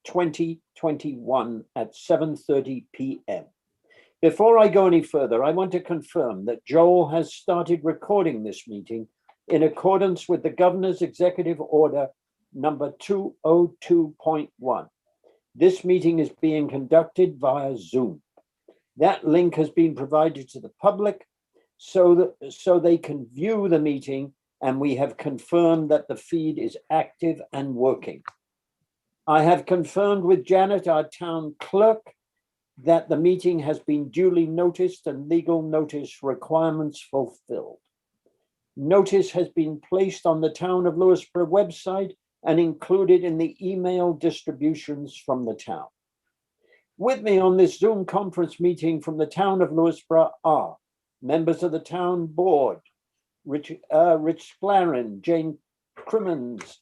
2021 at 7:30 p.m. Before I go any further, I want to confirm that Joel has started recording this meeting in accordance with the Governor's Executive Order number 202.1. This meeting is being conducted via Zoom. That link has been provided to the public so they can view the meeting, and we have confirmed that the feed is active and working. I have confirmed with Janet, our town clerk, that the meeting has been duly noticed and legal notice requirements fulfilled. Notice has been placed on the Town of Lewisboro website and included in the email distributions from the town. With me on this Zoom conference meeting from the Town of Lewisboro are members of the town board, Rich Splarin, Jane Crimmins,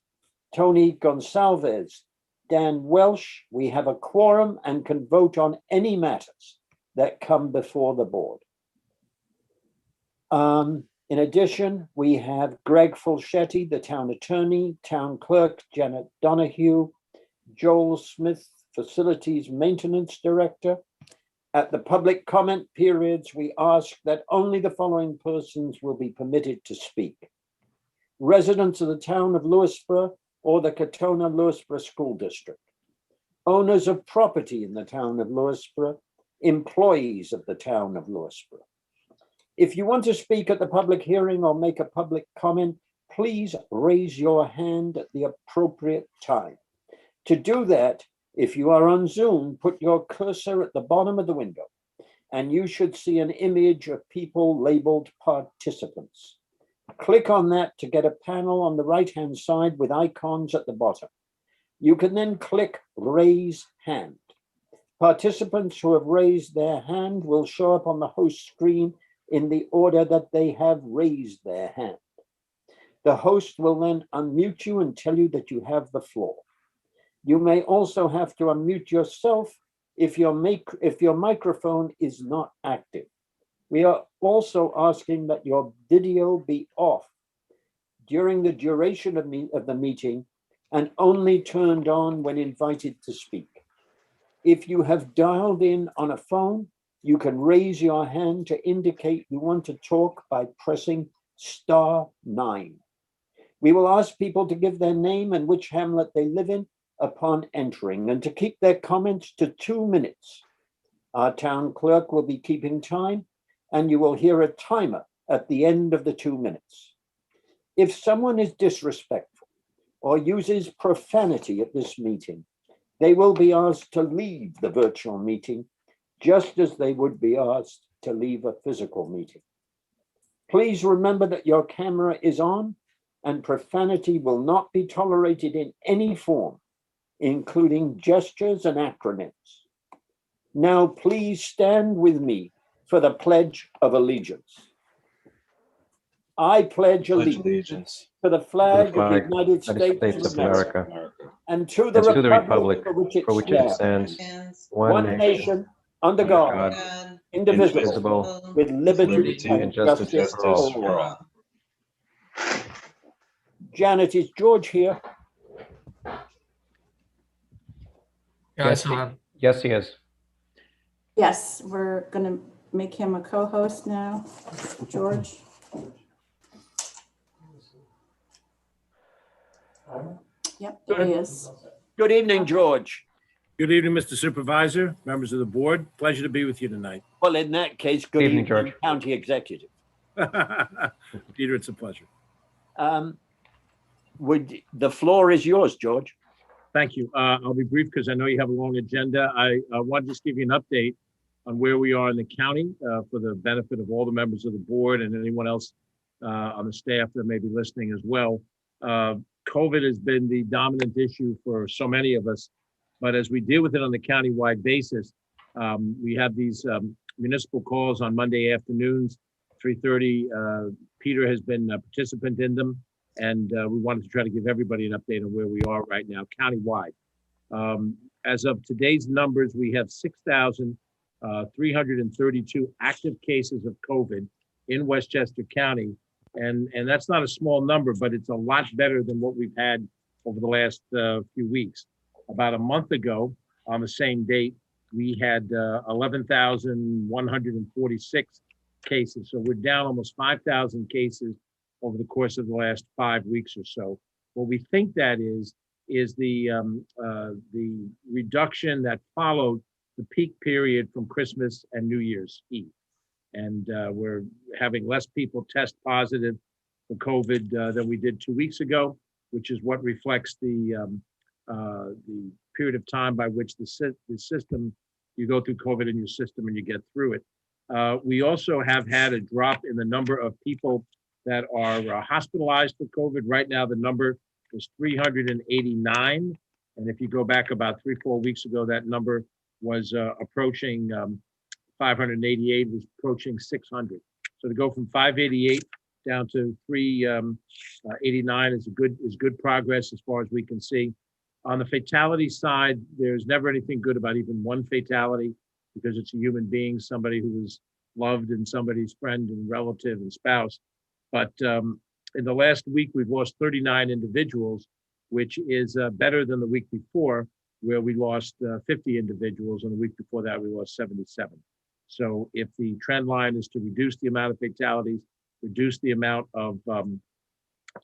Tony Gonsalves, Dan Welsh. We have a quorum and can vote on any matters that come before the board. In addition, we have Greg Fulchetti, the town attorney, town clerk, Janet Donahue, Joel Smith, facilities maintenance director. At the public comment periods, we ask that only the following persons will be permitted to speak: residents of the town of Lewisboro or the Katona-Lewisboro School District, owners of property in the town of Lewisboro, employees of the town of Lewisboro. If you want to speak at the public hearing or make a public comment, please raise your hand at the appropriate time. To do that, if you are on Zoom, put your cursor at the bottom of the window, and you should see an image of people labeled participants. Click on that to get a panel on the right-hand side with icons at the bottom. You can then click Raise Hand. Participants who have raised their hand will show up on the host screen in the order that they have raised their hand. The host will then unmute you and tell you that you have the floor. You may also have to unmute yourself if your microphone is not active. We are also asking that your video be off during the duration of the meeting and only turned on when invited to speak. If you have dialed in on a phone, you can raise your hand to indicate you want to talk by pressing *9. We will ask people to give their name and which hamlet they live in upon entering, and to keep their comments to 2 minutes. Our town clerk will be keeping time, and you will hear a timer at the end of the 2 minutes. If someone is disrespectful or uses profanity at this meeting, they will be asked to leave the virtual meeting, just as they would be asked to leave a physical meeting. Please remember that your camera is on, and profanity will not be tolerated in any form, including gestures and acronyms. Now, please stand with me for the Pledge of Allegiance. I pledge allegiance to the flag of the United States of America and to the republic for which it stands, one nation, under God, indivisible, with liberty and justice for all. Janet, is George here? Yes, he is. Yes, we're going to make him a co-host now, George. Yep, there he is. Good evening, George. Good evening, Mr. Supervisor, members of the board. Pleasure to be with you tonight. Well, in that case, good evening, George. County Executive. Peter, it's a pleasure. The floor is yours, George. Thank you. I'll be brief because I know you have a long agenda. I want to just give you an update on where we are in the county for the benefit of all the members of the board and anyone else on the staff that may be listening as well. COVID has been the dominant issue for so many of us, but as we deal with it on the countywide basis, we have these municipal calls on Monday afternoons, 3:30. Peter has been a participant in them, and we wanted to try to give everybody an update on where we are right now countywide. As of today's numbers, we have 6,332 active cases of COVID in Westchester County. And that's not a small number, but it's a lot better than what we've had over the last few weeks. About a month ago, on the same date, we had 11,146 cases. So we're down almost 5,000 cases over the course of the last 5 weeks or so. What we think that is the reduction that followed the peak period from Christmas and New Year's Eve. And we're having less people test positive for COVID than we did 2 weeks ago, which is what reflects the period of time by which the system, you go through COVID in your system and you get through it. We also have had a drop in the number of people that are hospitalized for COVID. Right now, the number is 389. And if you go back about 3-4 weeks ago, that number was approaching 588, was approaching 600. So to go from 588 down to 389 is good progress as far as we can see. On the fatality side, there's never anything good about even one fatality because it's a human being, somebody who was loved and somebody's friend and relative and spouse. But in the last week, we've lost 39 individuals, which is better than the week before, where we lost 50 individuals, and the week before that, we lost 77. So if the trend line is to reduce the amount of fatalities, reduce the amount of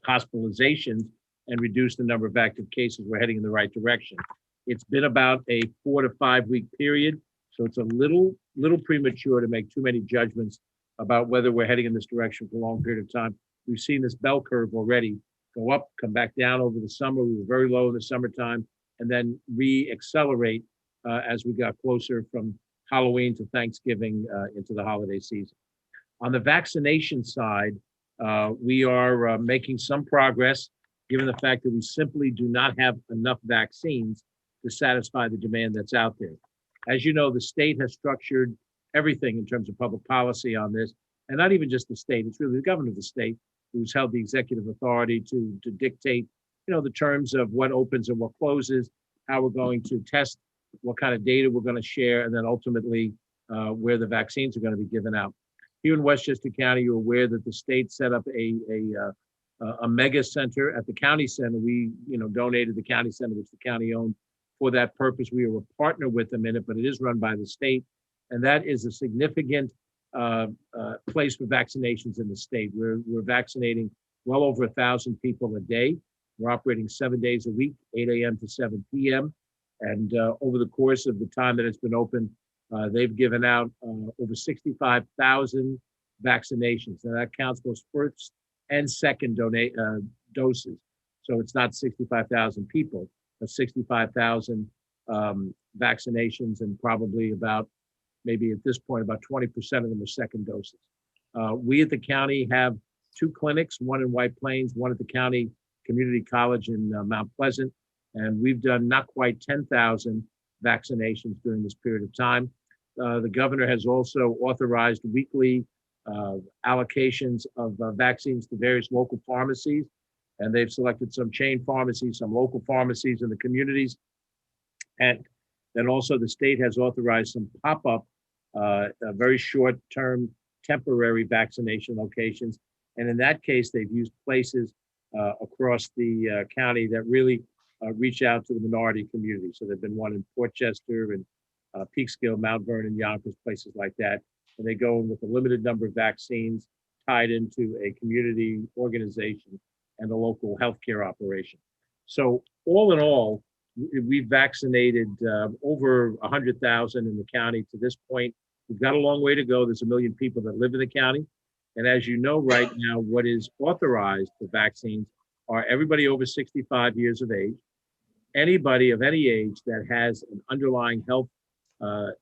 hospitalizations, and reduce the number of active cases, we're heading in the right direction. It's been about a 4 to 5 week period, so it's a little premature to make too many judgments about whether we're heading in this direction for a long period of time. We've seen this bell curve already go up, come back down over the summer. We were very low in the summertime, and then re-accelerate as we got closer from Halloween to Thanksgiving into the holiday season. On the vaccination side, we are making some progress, given the fact that we simply do not have enough vaccines to satisfy the demand that's out there. As you know, the state has structured everything in terms of public policy on this, and not even just the state, it's really the governor of the state who's held the executive authority to dictate, the terms of what opens and what closes, how we're going to test, what kind of data we're going to share, and then ultimately where the vaccines are going to be given out. Here in Westchester County, you're aware that the state set up a mega center at the county center. We, donated the county center, which the county owned, for that purpose. We are a partner with them in it, but it is run by the state, and that is a significant place for vaccinations in the state. We're vaccinating well over 1,000 people a day. We're operating 7 days a week, 8 a.m. to 7 p.m. And over the course of the time that it's been open, they've given out over 65,000 vaccinations. And that counts both first and second doses. So it's not 65,000 people, but 65,000 vaccinations, and probably maybe at this point, about 20% of them are second doses. We at the county have 2 clinics, one in White Plains, one at the county community college in Mount Pleasant. And we've done not quite 10,000 vaccinations during this period of time. The governor has also authorized weekly allocations of vaccines to various local pharmacies. And they've selected some chain pharmacies, some local pharmacies in the communities. And then also the state has authorized some pop-up, very short-term temporary vaccination locations. And in that case, they've used places across the county that really reach out to the minority community. So there've been one in Port Chester and Peekskill, Mount Vernon, Yonkers, places like that. And they go in with a limited number of vaccines tied into a community organization and a local healthcare operation. So all in all, we've vaccinated over 100,000 in the county to this point. We've got a long way to go. There's 1 million people that live in the county. And as you know, right now, what is authorized for vaccines are everybody over 65 years of age, anybody of any age that has an underlying health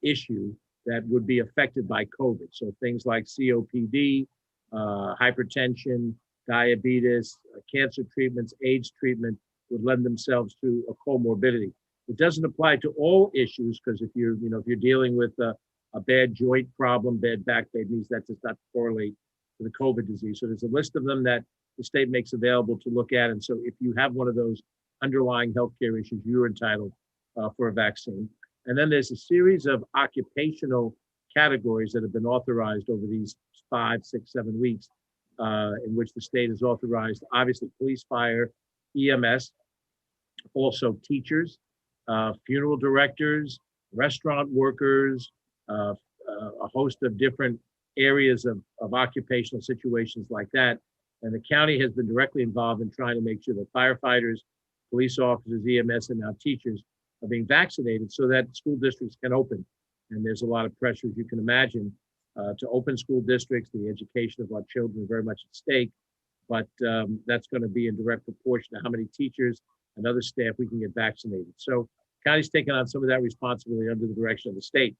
issue that would be affected by COVID. So things like COPD, hypertension, diabetes, cancer treatments, AIDS treatment would lend themselves to a comorbidity. It doesn't apply to all issues, because if you're dealing with a bad joint problem, bad back, bad knees, that does not correlate to the COVID disease. So there's a list of them that the state makes available to look at. And so if you have one of those underlying healthcare issues, you're entitled for a vaccine. And then there's a series of occupational categories that have been authorized over these 5, 6, 7 weeks, in which the state has authorized, obviously, police, fire, EMS, also teachers, funeral directors, restaurant workers, a host of different areas of occupational situations like that. And the county has been directly involved in trying to make sure that firefighters, police officers, EMS, and now teachers are being vaccinated so that school districts can open. And there's a lot of pressure, as you can imagine, to open school districts. The education of our children is very much at stake, but that's going to be in direct proportion to how many teachers and other staff we can get vaccinated. So county's taken on some of that responsibility under the direction of the state.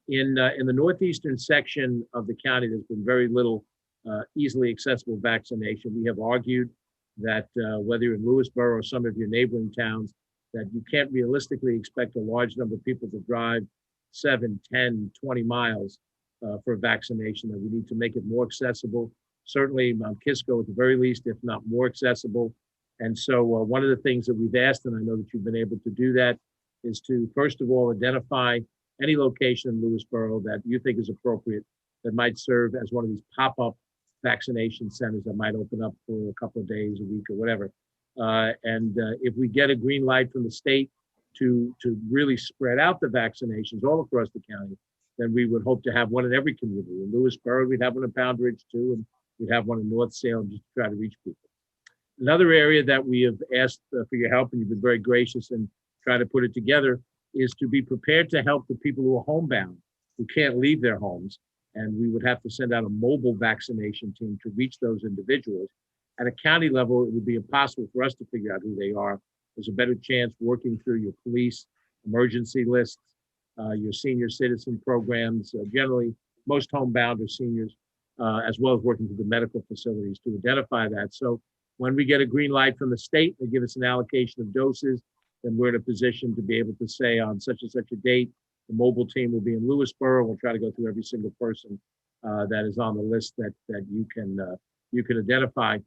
In the northeastern section of the county, there's been very little easily accessible vaccination. We have argued that whether you're in Lewisboro or some of your neighboring towns, that you can't realistically expect a large number of people to drive 7, 10, 20 miles for a vaccination, that we need to make it more accessible. Certainly Mount Kisco at the very least, if not more accessible. And so one of the things that we've asked, and I know that you've been able to do that, is to first of all identify any location in Lewisboro that you think is appropriate that might serve as one of these pop-up vaccination centers that might open up for a couple of days, a week, or whatever. If we get a green light from the state to really spread out the vaccinations all across the county, then we would hope to have one in every community. In Lewisboro, we'd have one in Pound Ridge too, and we'd have one in North Salem just to try to reach people. Another area that we have asked for your help, and you've been very gracious in trying to put it together, is to be prepared to help the people who are homebound, who can't leave their homes. And we would have to send out a mobile vaccination team to reach those individuals. At a county level, it would be impossible for us to figure out who they are. There's a better chance working through your police emergency lists, your senior citizen programs. Generally, most homebound are seniors, as well as working through the medical facilities to identify that. So when we get a green light from the state, they give us an allocation of doses, then we're in a position to be able to say on such and such a date, the mobile team will be in Lewisboro. We'll try to go through every single person that is on the list that you can identify.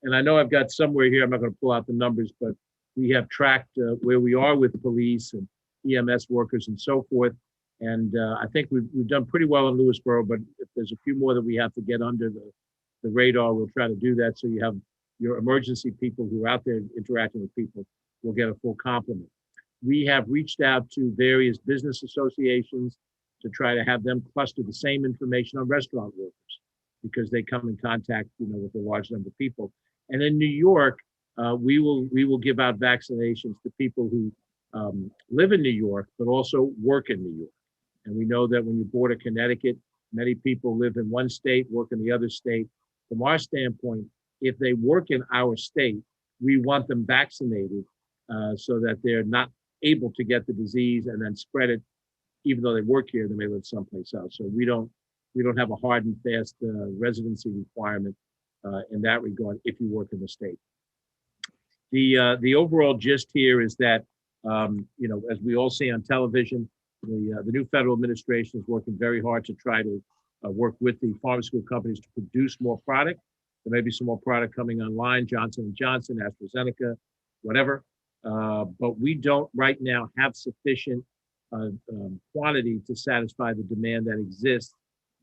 And I know I've got somewhere here, I'm not going to pull out the numbers, but we have tracked where we are with police and EMS workers and so forth. And I think we've done pretty well in Lewisboro, but if there's a few more that we have to get under the radar, we'll try to do that. So you have your emergency people who are out there interacting with people will get a full complement. We have reached out to various business associations to try to have them cluster the same information on restaurant workers, because they come in contact, with a large number of people. And in New York, we will give out vaccinations to people who live in New York, but also work in New York. And we know that when you border Connecticut, many people live in one state, work in the other state. From our standpoint, if they work in our state, we want them vaccinated so that they're not able to get the disease and then spread it. Even though they work here, they may live someplace else. So we don't have a hard and fast residency requirement in that regard if you work in the state. The overall gist here is that as we all see on television, the new federal administration is working very hard to try to work with the pharmaceutical companies to produce more product. There may be some more product coming online, Johnson & Johnson, AstraZeneca, whatever. But we don't right now have sufficient quantity to satisfy the demand that exists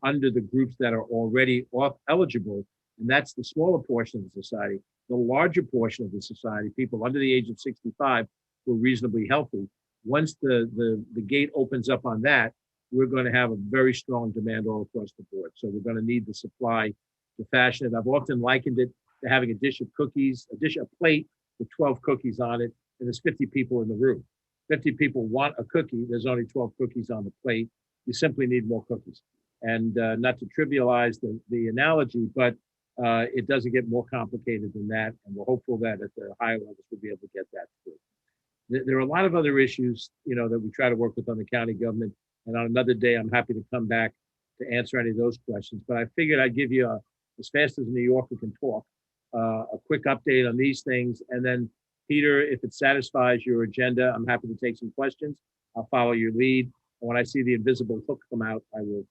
under the groups that are already eligible. And that's the smaller portion of the society. The larger portion of the society, people under the age of 65 who are reasonably healthy, once the gate opens up on that, we're going to have a very strong demand all across the board. So we're going to need the supply to fashion it. I've often likened it to having a dish of cookies, a plate with 12 cookies on it, and there's 50 people in the room. 50 people want a cookie. There's only 12 cookies on the plate. You simply need more cookies. And not to trivialize the analogy, but it doesn't get more complicated than that. And we're hopeful that at the higher levels, we'll be able to get that through. There are a lot of other issues, that we try to work with on the county government. And on another day, I'm happy to come back to answer any of those questions. But I figured I'd give you, as fast as New Yorker can talk, a quick update on these things. And then, Peter, if it satisfies your agenda, I'm happy to take some questions. I'll follow your lead. And when I see the invisible hook come out, I will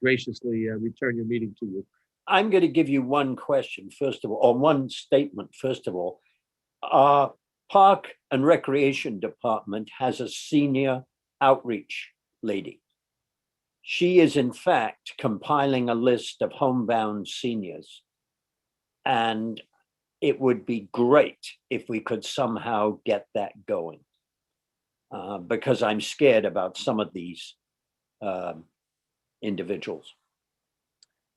graciously return your meeting to you. I'm going to give you one question, first of all, or one statement, first of all. Our Park and Recreation Department has a senior outreach lady. She is, in fact, compiling a list of homebound seniors. And it would be great if we could somehow get that going. because I'm scared about some of these individuals.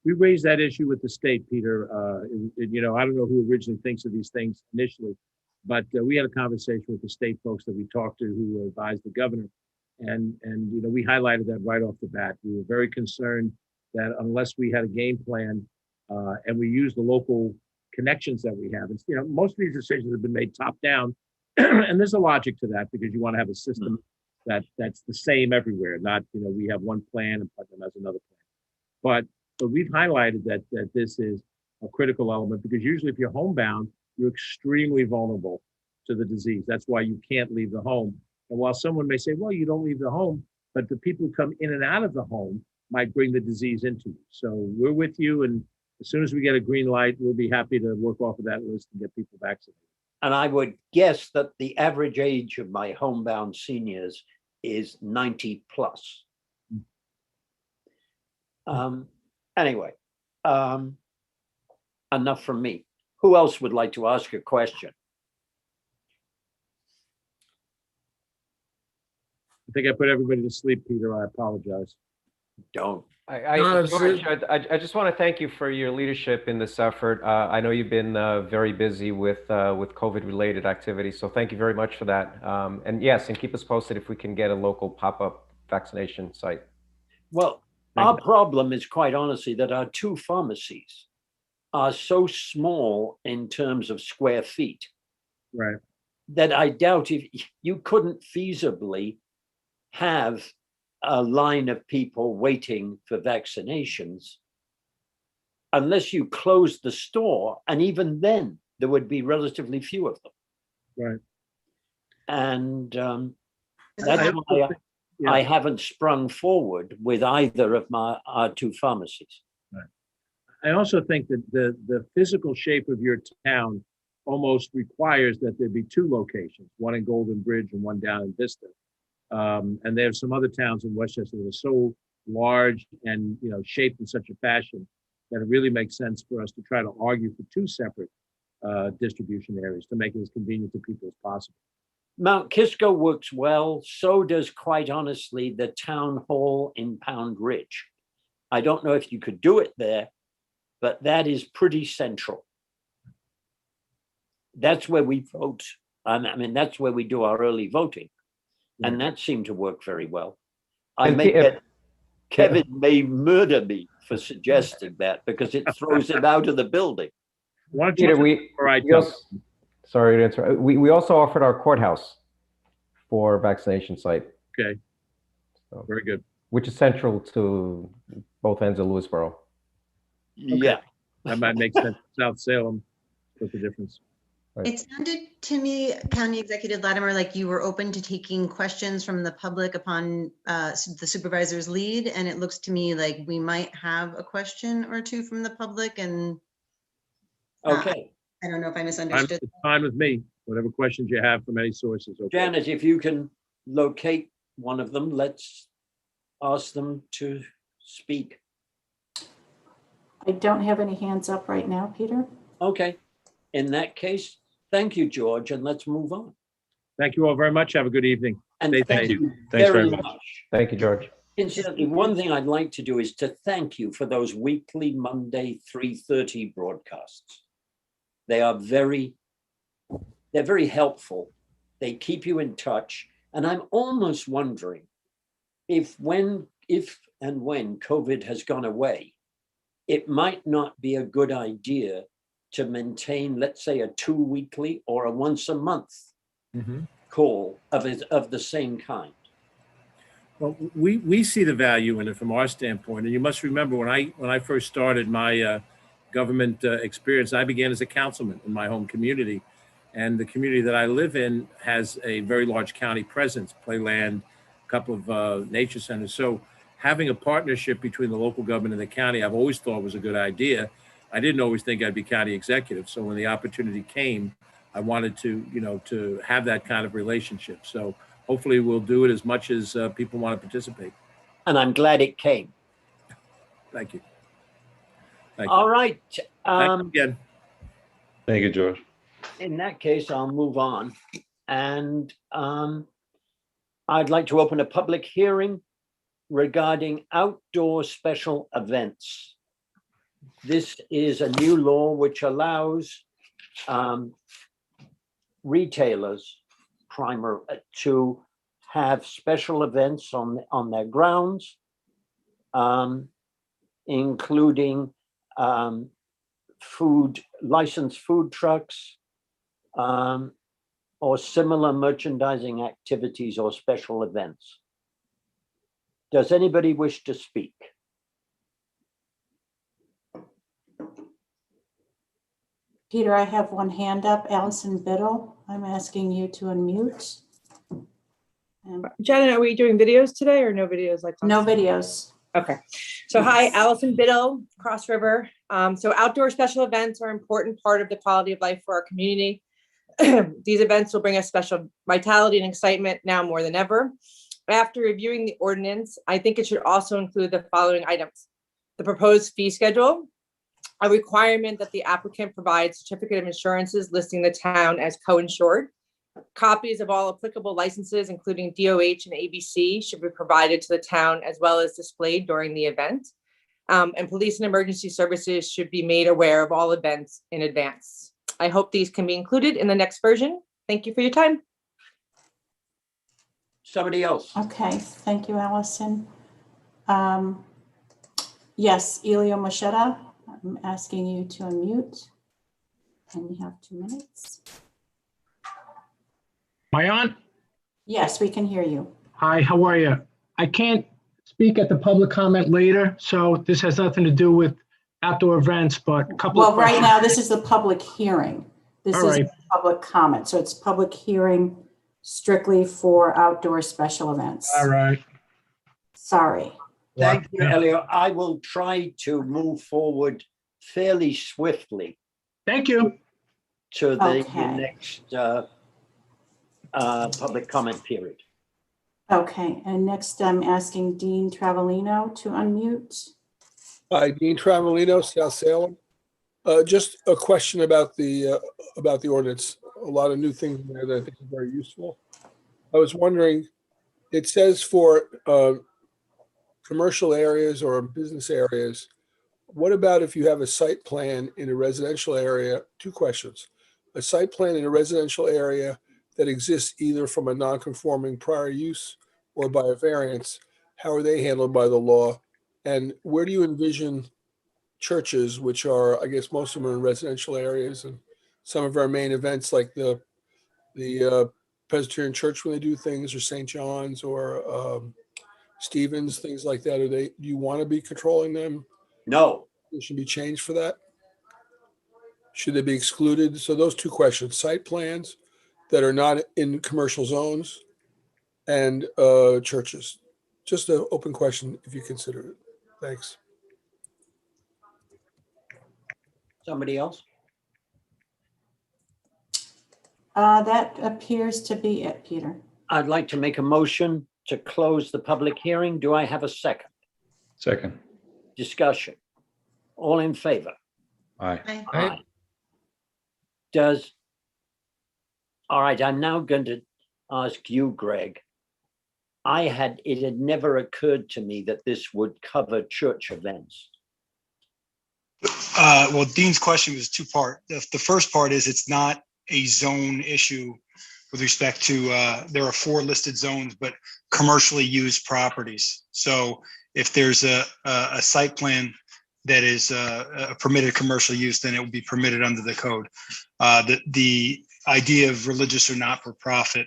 We raised that issue with the state, Peter. I don't know who originally thinks of these things initially, but we had a conversation with the state folks that we talked to who advised the governor. And we highlighted that right off the bat. We were very concerned that unless we had a game plan and we use the local connections that we have, it's, most of these decisions have been made top down. And there's a logic to that because you want to have a system that's the same everywhere, not, we have one plan and Putnam has another plan. But we've highlighted that this is a critical element because usually if you're homebound, you're extremely vulnerable to the disease. That's why you can't leave the home. And while someone may say, well, you don't leave the home, but the people who come in and out of the home might bring the disease into you. So we're with you. And as soon as we get a green light, we'll be happy to work off of that list and get people vaccinated. And I would guess that the average age of my homebound seniors is 90 plus. Anyway, enough from me. Who else would like to ask a question? I think I put everybody to sleep, Peter. I apologize. Don't. George, I just want to thank you for your leadership in this effort. I know you've been very busy with COVID-related activities, so thank you very much for that. And yes, and keep us posted if we can get a local pop-up vaccination site. Well, our problem is quite honestly that our two pharmacies are so small in terms of square feet, right, that I doubt if you couldn't feasibly have a line of people waiting for vaccinations unless you closed the store, and even then there would be relatively few of them. right. And that's why I haven't sprung forward with either of our two pharmacies. Right. I also think that the physical shape of your town almost requires that there be two locations, one in Golden Bridge and one down in Vista. And there's some other towns in Westchester that are so large and shaped in such a fashion that it really makes sense for us to try to argue for two separate distribution areas to make it as convenient to people as possible. Mount Kisco works well. So does, quite honestly, the town hall in Pound Ridge. I don't know if you could do it there, but that is pretty central. That's where we vote. I mean, that's where we do our early voting. And that seemed to work very well. Kevin may murder me for suggesting that because it throws him out of the building. Peter, sorry to interrupt. We also offered our courthouse for vaccination site. Okay. So, very good. Which is central to both ends of Lewisboro. Okay. Yeah. That might make sense. South Salem, what's the difference? Right. It sounded to me, County Executive Latimer, like you were open to taking questions from the public upon the supervisor's lead. And it looks to me like we might have a question or two from the public. And okay. I don't know if I misunderstood. It's fine with me. Whatever questions you have from any sources. Okay. Janet, if you can locate one of them, let's ask them to speak. I don't have any hands up right now, Peter. Okay. In that case, thank you, George, and let's move on. Thank you all very much. Have a good evening. And thank you Thanks very much. Thank you, George. Incidentally, one thing I'd like to do is to thank you for those weekly Monday 3:30 broadcasts. They're very helpful. They keep you in touch. And I'm almost wondering if and when COVID has gone away, it might not be a good idea to maintain, let's say, a 2 weekly or a once a month call of the same kind. Well, we see the value in it from our standpoint. And you must remember when I first started my government experience, I began as a councilman in my home community. And the community that I live in has a very large county presence, playland, a couple of nature centers. So having a partnership between the local government and the county, I've always thought was a good idea. I didn't always think I'd be county executive. So when the opportunity came, I wanted to have that kind of relationship. So hopefully we'll do it as much as people want to participate. And I'm glad it came. Thank you. All right. Thanks again. Thank you, George. In that case, I'll move on. And I'd like to open a public hearing regarding outdoor special events. This is a new law which allows retailers to have special events on their grounds, including licensed food trucks, or similar merchandising activities or special events. Does anybody wish to speak? Peter, I have one hand up. Allison Biddle, I'm asking you to unmute. Janet, are we doing videos today or no videos like last No time? videos. Okay. So hi, Yes. Allison Biddle, Cross River. So outdoor special events are an important part of the quality of life for our community. These events will bring us special vitality and excitement now more than ever. After reviewing the ordinance, I think it should also include the following items: the proposed fee schedule, a requirement that the applicant provide certificate of insurances listing the town as co-insured. Copies of all applicable licenses, including DOH and ABC, should be provided to the town as well as displayed during the event. And police and emergency services should be made aware of all events in advance. I hope these can be included in the next version. Thank you for your time. Somebody else? Okay, thank you, Allison. Yes, Elio Machetta, I'm asking you to unmute. And you have 2 minutes. Am I on? Yes, we can hear you. Hi, how are you? I can't speak at the public comment later, so this has nothing to do with outdoor events, but a couple Well, of right questions. now, this is the public hearing. This All is right. public comment, so it's public hearing strictly for outdoor special events. All right. Sorry. Thank you, Yeah. Elio. I will try to move forward fairly swiftly Thank you. to the Okay. next public comment period. Okay, and next I'm asking Dean Travellino to unmute. Hi, Dean Travelino, South Salem. Just a question about the ordinance. A lot of new things in there that I think are very useful. I was wondering, it says for commercial areas or business areas, what about if you have a site plan in a residential area? Two questions. A site plan in a residential area that exists either from a non-conforming prior use or by a variance, how are they handled by the law? And where do you envision churches, which are, I guess, most of them are in residential areas, and some of our main events like the Presbyterian Church when they do things, or St. John's, or Stevens, things like that. Do you want to be controlling them? No, They should be changed for that? Should they be excluded? So those two questions: site plans that are not in commercial zones, and churches. Just an open question if you consider it. Thanks. somebody else? That appears to be it, Peter. I'd like to make a motion to close the public hearing. Do I have a second? Second. Discussion. All in favor? Aye. Aye. All right, I'm now going to ask you, Greg. It had never occurred to me that this would cover church events. Well, Dean's question was two-part. The first part is it's not a zone issue with respect to, there are 4 listed zones, but commercially used properties. So if there's a site plan that is a permitted commercial use, then it will be permitted under the code. The idea of religious or not-for-profit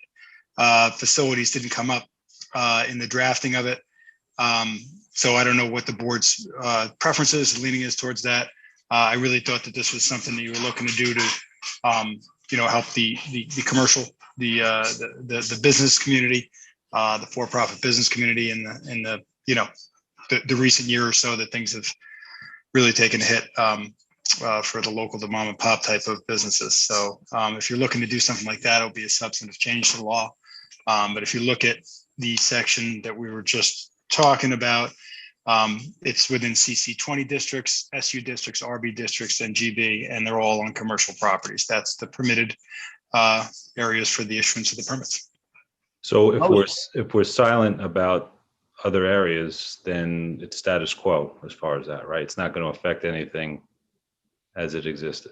facilities didn't come up in the drafting of it. So I don't know what the board's preferences, leaning is towards that. I really thought that this was something that you were looking to do to, help the commercial, the business community, the for-profit business community, in the recent year or so that things have really taken a hit for the local, the mom and pop type of businesses. So if you're looking to do something like that, it'll be a substantive change to the law. But if you look at the section that we were just talking about, it's within CC 20 districts, SU districts, RB districts, and GB, and they're all on commercial properties. That's the permitted areas for the issuance of the permits. So if Most- we're silent about other areas, then it's status quo as far as that, right? It's not going to affect anything as it existed.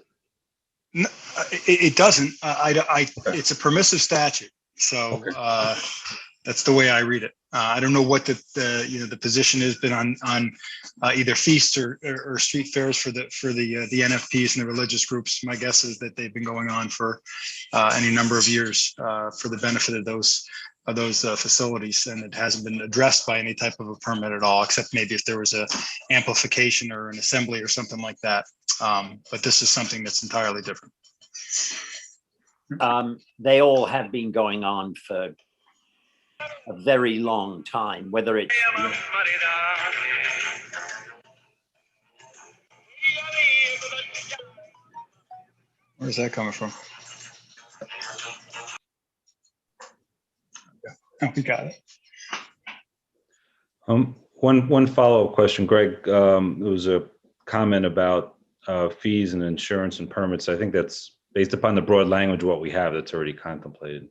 No, it doesn't. Okay. It's a permissive statute. So Okay. that's the way I read it. I don't know what the position has been on either feasts or street fairs for the NFPs and the religious groups. My guess is that they've been going on for any number of years for the benefit of those facilities, and it hasn't been addressed by any type of a permit at all, except maybe if there was a amplification or an assembly or something like that. But this is something that's entirely different. They all have been going on for a very long time, whether it's Where's that coming from? Oh, we got it. One follow-up question, Greg. There was a comment about fees and insurance and permits. I think that's based upon the broad language of what we have that's already contemplated.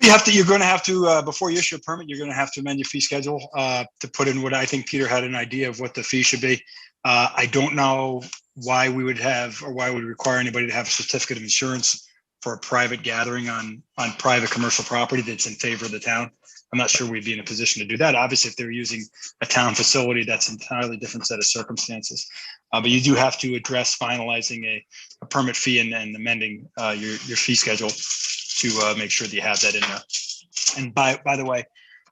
You're going to have to, before you issue a permit, you're going to have to amend your fee schedule to put in what I think Peter had an idea of what the fee should be. I don't know why we would have, or why we would require anybody to have a certificate of insurance for a private gathering on private commercial property that's in favor of the town. I'm not sure we'd be in a position to do that. Obviously, if they're using a town facility, that's an entirely different set of circumstances. But you do have to address finalizing a permit fee and amending your fee schedule to make sure that you have that in there. And by the way,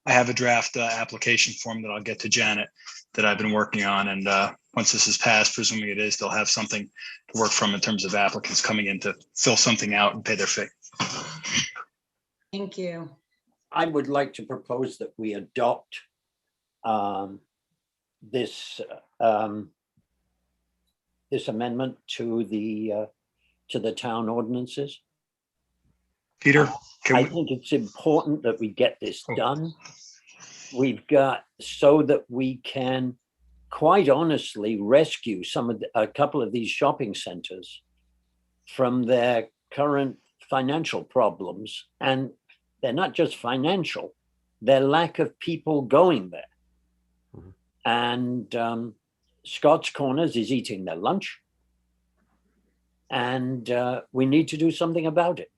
I have a draft application form that I'll get to Janet that I've been working on. And once this is passed, presuming it is, they'll have something to work from in terms of applicants coming in to fill something out and pay their fee. Thank you. I would like to propose that we adopt this amendment to the town ordinances. Peter, I think it's important that we get this done. We've got, so that we can quite honestly rescue a couple of these shopping centers from their current financial problems. And they're not just financial, their lack of people going there. Mm-hmm. And Scott's Corners is eating their lunch. And we need to do something about it.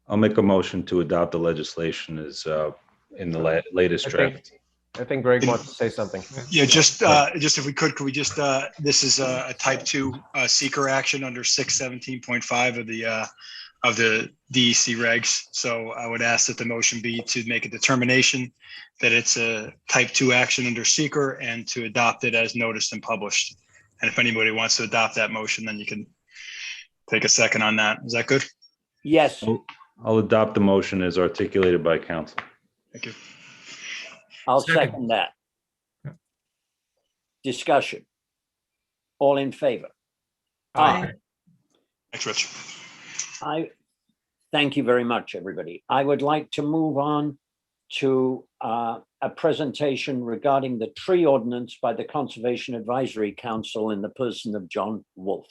I'll make a motion to adopt the legislation as in the latest draft. I think Greg wants to say something. Yeah, just if we could we just, this is a type 2 seeker action under 617.5 of the DEC regs. So I would ask that the motion be to make a determination that it's a type 2 action under seeker and to adopt it as noticed and published. And if anybody wants to adopt that motion, then you can take a second on that. Is that good? Yes. I'll adopt the motion as articulated by council. Thank you. I'll second that. Discussion. All in favor? Aye. Thanks, Rich. I thank you very much, everybody. I would like to move on to a presentation regarding the tree ordinance by the Conservation Advisory Council in the person of John Wolf.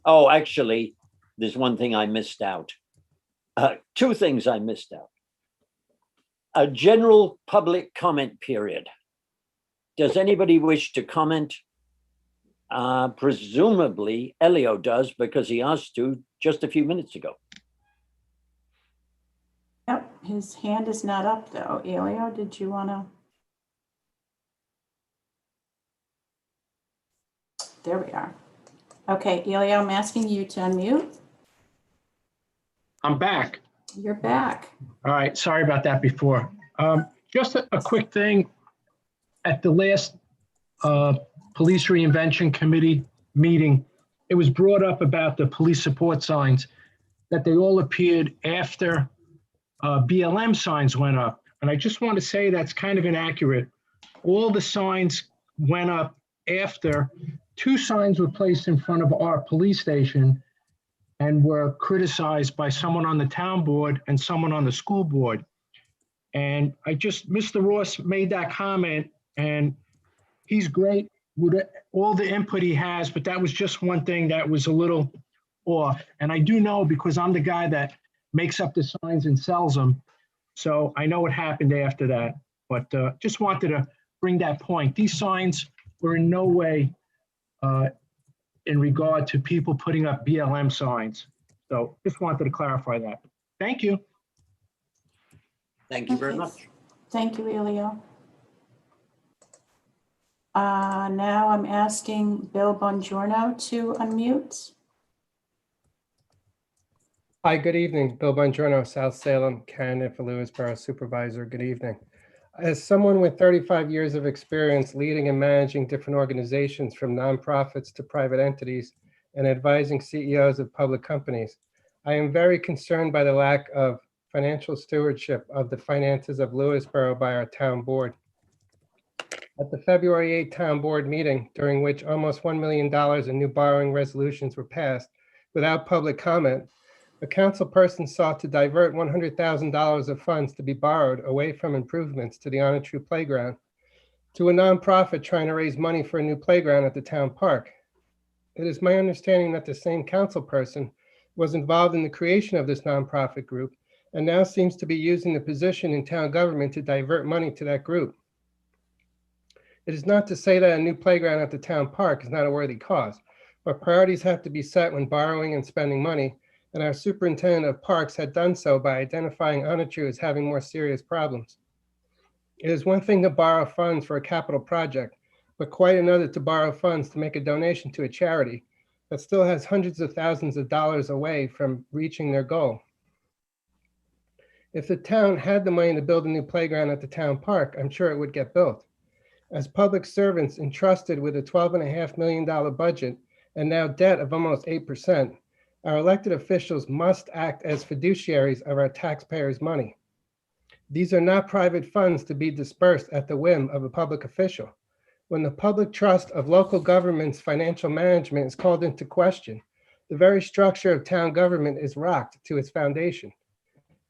Oh, actually, there's one thing I missed out. Two things I missed out. A general public comment period. Does anybody wish to comment? Presumably Elio does, because he asked to just a few minutes ago. Yep, his hand is not up though. Elio, did you want to? There we are. Okay, Elio, I'm asking you to unmute. I'm back. You're back. All right, sorry about that before. Just a quick thing. At the last Police Reinvention Committee meeting, it was brought up about the police support signs, that they all appeared after BLM signs went up. And I just want to say that's kind of inaccurate. All the signs went up after. 2 signs were placed in front of our police station and were criticized by someone on the town board and someone on the school board. And Mr. Ross made that comment, and he's great with all the input he has, but that was just one thing that was a little off. And I do know, because I'm the guy that makes up the signs and sells them. So I know what happened after that, but just wanted to bring that point. These signs were in no way in regard to people putting up BLM signs. So just wanted to clarify that. Thank you. Thank you very Okay. much. Thank you, Elio. Now I'm asking Bill Bongiorno to unmute. Hi, good evening. Bill Bongiorno, South Salem, candidate for Lewisboro Supervisor. Good evening. As someone with 35 years of experience leading and managing different organizations from nonprofits to private entities and advising CEOs of public companies, I am very concerned by the lack of financial stewardship of the finances of Lewisboro by our town board. At the February 8 town board meeting, during which almost $1 million in new borrowing resolutions were passed without public comment, a council person sought to divert $100,000 of funds to be borrowed away from improvements to the Onatru Playground to a nonprofit trying to raise money for a new playground at the town park. It is my understanding that the same council person was involved in the creation of this nonprofit group and now seems to be using the position in town government to divert money to that group. It is not to say that a new playground at the town park is not a worthy cause, but priorities have to be set when borrowing and spending money, and our superintendent of parks had done so by identifying Onatru as having more serious problems. It is one thing to borrow funds for a capital project, but quite another to borrow funds to make a donation to a charity that still has hundreds of thousands of dollars away from reaching their goal. If the town had the money to build a new playground at the town park, I'm sure it would get built. As public servants entrusted with a $12.5 million budget and now debt of almost 8%, our elected officials must act as fiduciaries of our taxpayers' money. These are not private funds to be dispersed at the whim of a public official. When the public trust of local government's financial management is called into question, the very structure of town government is rocked to its foundation.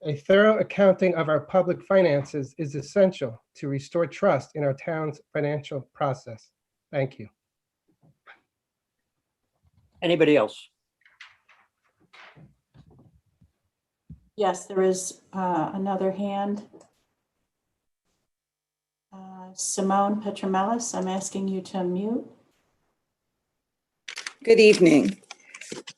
A thorough accounting of our public finances is essential to restore trust in our town's financial process. Thank you. Anybody else? Yes, there is another hand. Simone Petromelis, I'm asking you to unmute. Good evening.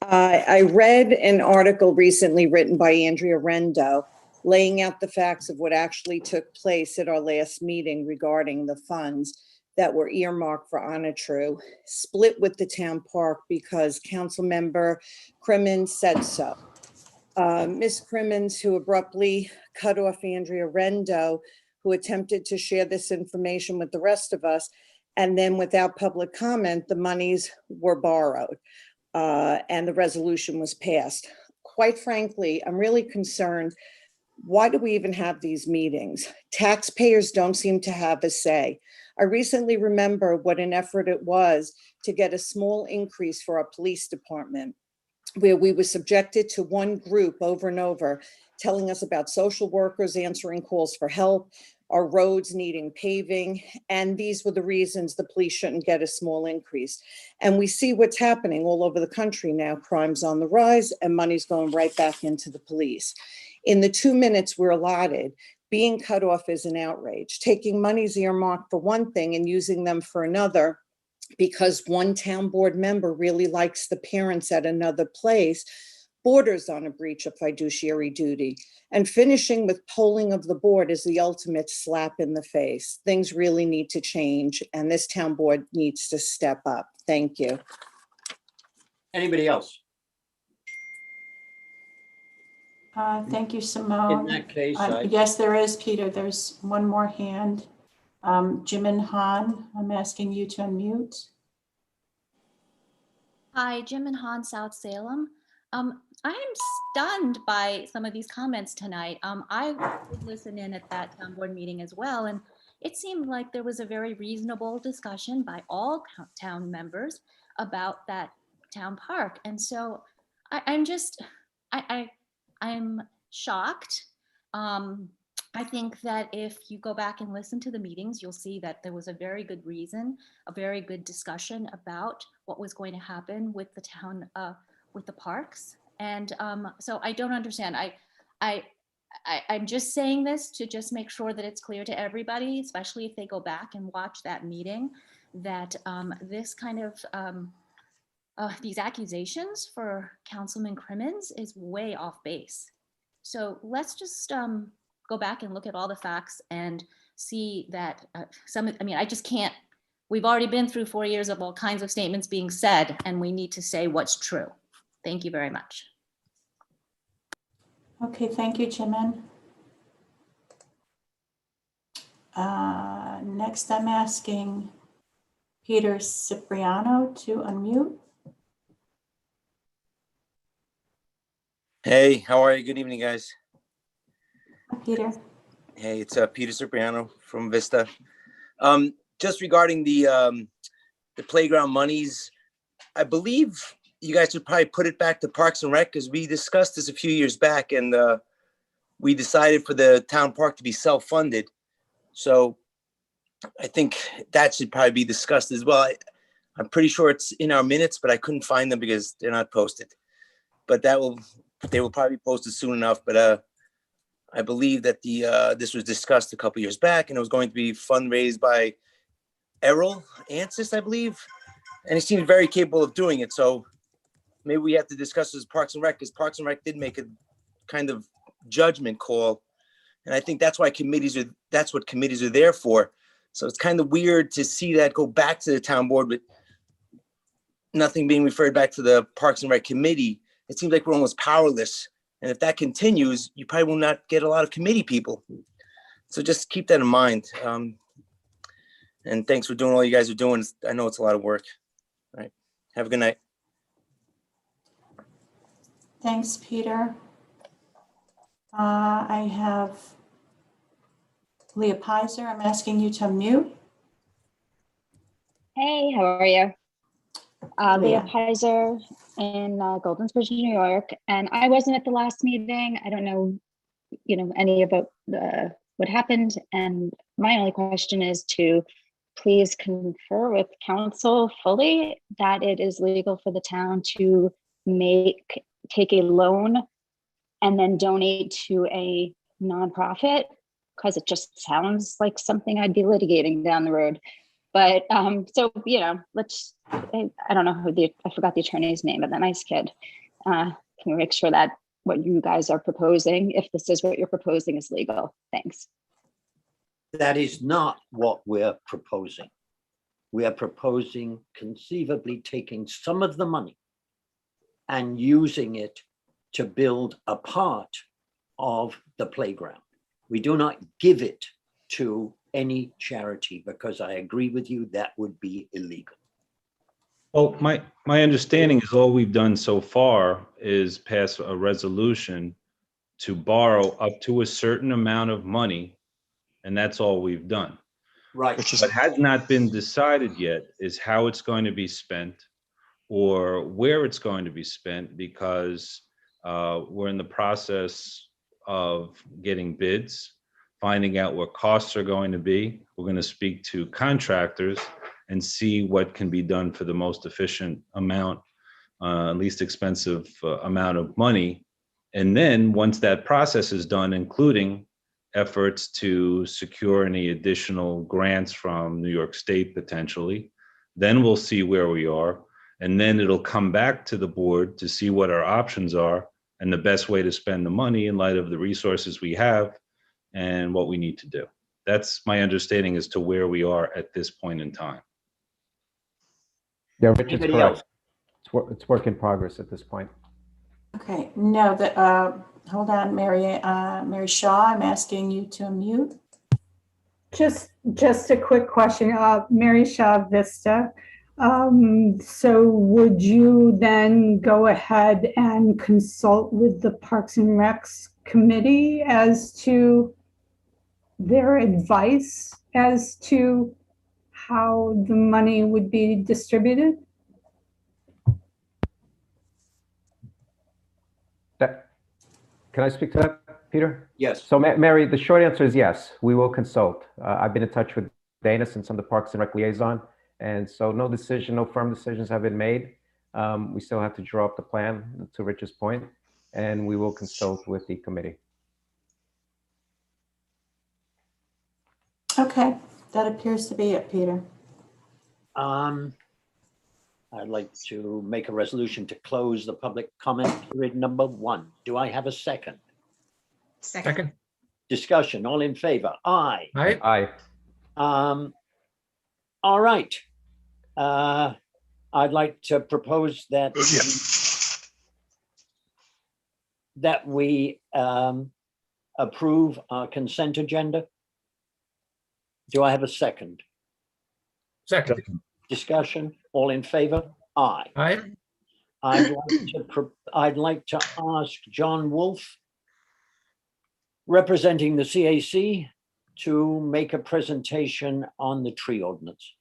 I read an article recently written by Andrea Rendo laying out the facts of what actually took place at our last meeting regarding the funds that were earmarked for Onatru, split with the town park because Councilmember Crimmins said so. Ms. Crimmins, who abruptly cut off Andrea Rendo, who attempted to share this information with the rest of us, and then without public comment, the monies were borrowed and the resolution was passed. Quite frankly, I'm really concerned. Why do we even have these meetings? Taxpayers don't seem to have a say. I recently remember what an effort it was to get a small increase for our police department, where we were subjected to one group over and over telling us about social workers answering calls for help, our roads needing paving, and these were the reasons the police shouldn't get a small increase. And we see what's happening all over the country now. Crime's on the rise and money's going right back into the police. In the 2 minutes we're allotted, being cut off is an outrage. Taking monies earmarked for one thing and using them for another because one town board member really likes the parents at another place borders on a breach of fiduciary duty. And finishing with polling of the board is the ultimate slap in the face. Things really need to change and this town board needs to step up. Thank you. Anybody else? Thank you, In Simone. that case, Yes, there is, Peter. There's one more hand. Jimin Han, I'm asking you to unmute. Hi, Jim and Han, South Salem. I am stunned by some of these comments tonight. I did listen in at that town board meeting as well, and it seemed like there was a very reasonable discussion by all town members about that town park. And so I'm shocked. I think that if you go back and listen to the meetings, you'll see that there was a very good reason, a very good discussion about what was going to happen with the town, with the parks. And so I don't understand. I'm just saying this to just make sure that it's clear to everybody, especially if they go back and watch that meeting, that this kind of these accusations for Councilman Crimmins is way off base. So let's just go back and look at all the facts and see that I just can't, we've already been through 4 years of all kinds of statements being said, and we need to say what's true. Thank you very much. Okay, thank you, Jimin. Next, I'm asking Peter Cipriano to unmute. Hey, how are you? Good evening, guys. Hi, Peter. Hey, it's Peter Cipriano from Vista. Just regarding the playground monies, I believe you guys should probably put it back to Parks and Rec, because we discussed this a few years back, and we decided for the town park to be self-funded. So I think that should probably be discussed as well. I'm pretty sure it's in our minutes, but I couldn't find them because they're not posted. But they will probably be posted soon enough. But I believe that this was discussed a couple years back, and it was going to be fundraised by Errol Ansis, I believe. And he seemed very capable of doing it. So maybe we have to discuss this Parks and Rec, because Parks and Rec did make a kind of judgment call. And I think that's what committees are there for. So it's kind of weird to see that go back to the town board, but nothing being referred back to the Parks and Rec committee. It seems like we're almost powerless. And if that continues, you probably will not get a lot of committee people. So just keep that in mind. And thanks for doing all you guys are doing. I know it's a lot of work. All right. Have a good night. Thanks, Peter. I have Leah Pizer. I'm asking you to unmute. Hey, how are you? Leah Leah. Pizer in Golden Bridge, New York, and I wasn't at the last meeting. I don't know, any about what happened. And my only question is to please confer with council fully that it is legal for the town to take a loan and then donate to a nonprofit, because it just sounds like something I'd be litigating down the road. But so, I don't know I forgot the attorney's name, but that nice kid. Can you make sure that what you guys are proposing, if this is what you're proposing, is legal? Thanks. That is not what we're proposing. We are proposing conceivably taking some of the money and using it to build a part of the playground. We do not give it to any charity, because I agree with you, that would be illegal. Well, my understanding is all we've done so far is pass a resolution to borrow up to a certain amount of money, and that's all we've done. Right. What has not been decided yet is how it's going to be spent or where it's going to be spent, because we're in the process of getting bids, finding out what costs are going to be. We're going to speak to contractors and see what can be done for the most efficient amount, least expensive amount of money. And then once that process is done, including efforts to secure any additional grants from New York State potentially, then we'll see where we are. And then it'll come back to the board to see what our options are and the best way to spend the money in light of the resources we have and what we need to do. That's my understanding as to where we are at this point in time. Yeah, Rich is Anybody correct. else? It's work in progress at this point. Okay, no, hold on, Mary Shaw, I'm asking you to unmute. Just a quick question, Mary Shaw Vista. So would you then go ahead and consult with the Parks and Recs committee as to their advice as to how the money would be distributed? Can I speak to that, Peter? Yes. So Mary, the short answer is yes, we will consult. I've been in touch with Dana since I'm the Parks and Rec liaison. And so no firm decisions have been made. We still have to draw up the plan, to Rich's point, and we will consult with the committee. Okay, that appears to be it, Peter. I'd like to make a resolution to close the public comment period number 1. Do I have a second? Second. Discussion, all in favor? Aye. Aye. All right. I'd like to propose that we approve our consent agenda. Do I have a second? Second. Discussion, all in favor? Aye. Aye. I'd like to ask John Wolf, representing the CAC, to make a presentation on the tree ordinance.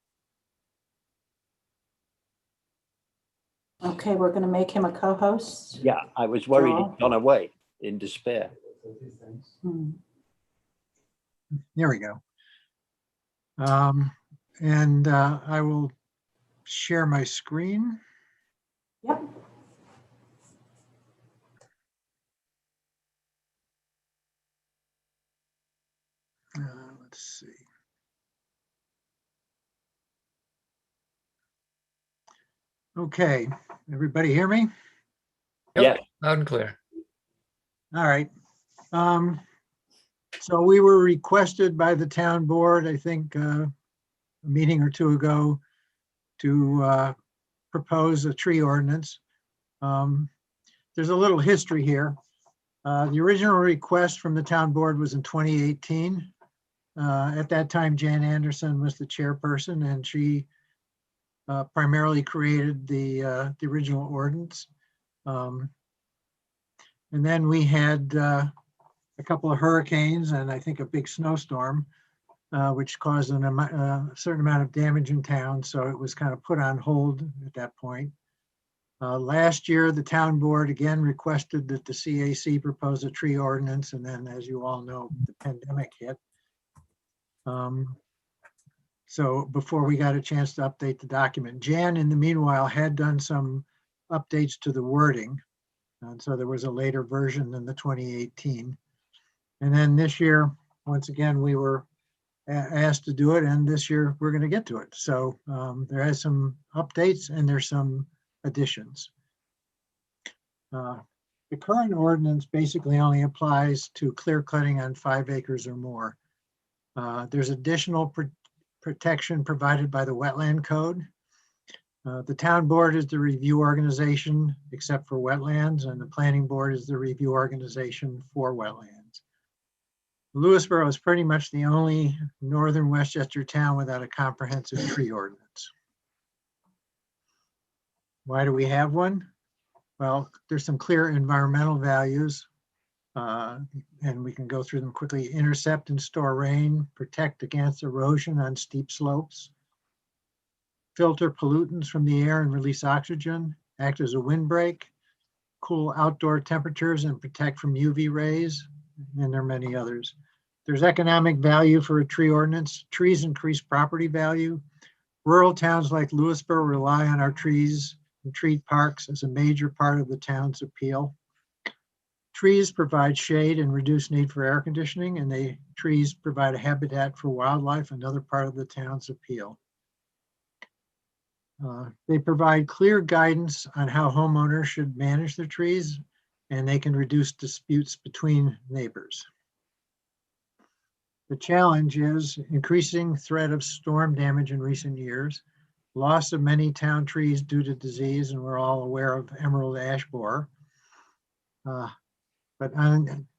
Okay, we're going to make him a co-host. Yeah, I was worried John? he'd gone away in despair. There we go. I will share my screen. Yep. Let's see. Okay, everybody hear me? Yeah. Loud and clear. All right. So we were requested by the town board, I think, a meeting or two ago, to propose a tree ordinance. There's a little history here. The original request from the town board was in 2018. At that time, Jan Anderson was the chairperson, and she primarily created the original ordinance. And then we had a couple of hurricanes and I think a big snowstorm, which caused a certain amount of damage in town. So it was kind of put on hold at that point. Last year, the town board again requested that the CAC propose a tree ordinance. And then, as you all know, the pandemic hit. So before we got a chance to update the document, Jan, in the meanwhile, had done some updates to the wording. And so there was a later version than the 2018. And then this year, once again, we were asked to do it, and this year we're going to get to it. So there has some updates and there's some additions. The current ordinance basically only applies to clear cutting on 5 acres or more. There's additional protection provided by the wetland code. The town board is the review organization except for wetlands, and the planning board is the review organization for wetlands. Lewisboro is pretty much the only northern Westchester town without a comprehensive tree ordinance. Why do we have one? Well, there's some clear environmental values, and we can go through them quickly. Intercept and store rain, protect against erosion on steep slopes, filter pollutants from the air and release oxygen, act as a windbreak, cool outdoor temperatures and protect from UV rays, and there are many others. There's economic value for a tree ordinance. Trees increase property value. Rural towns like Lewisboro rely on our trees and tree parks as a major part of the town's appeal. Trees provide shade and reduce need for air conditioning, and trees provide a habitat for wildlife, another part of the town's appeal. They provide clear guidance on how homeowners should manage their trees, and they can reduce disputes between neighbors. The challenge is increasing threat of storm damage in recent years, loss of many town trees due to disease, and we're all aware of emerald ash borer.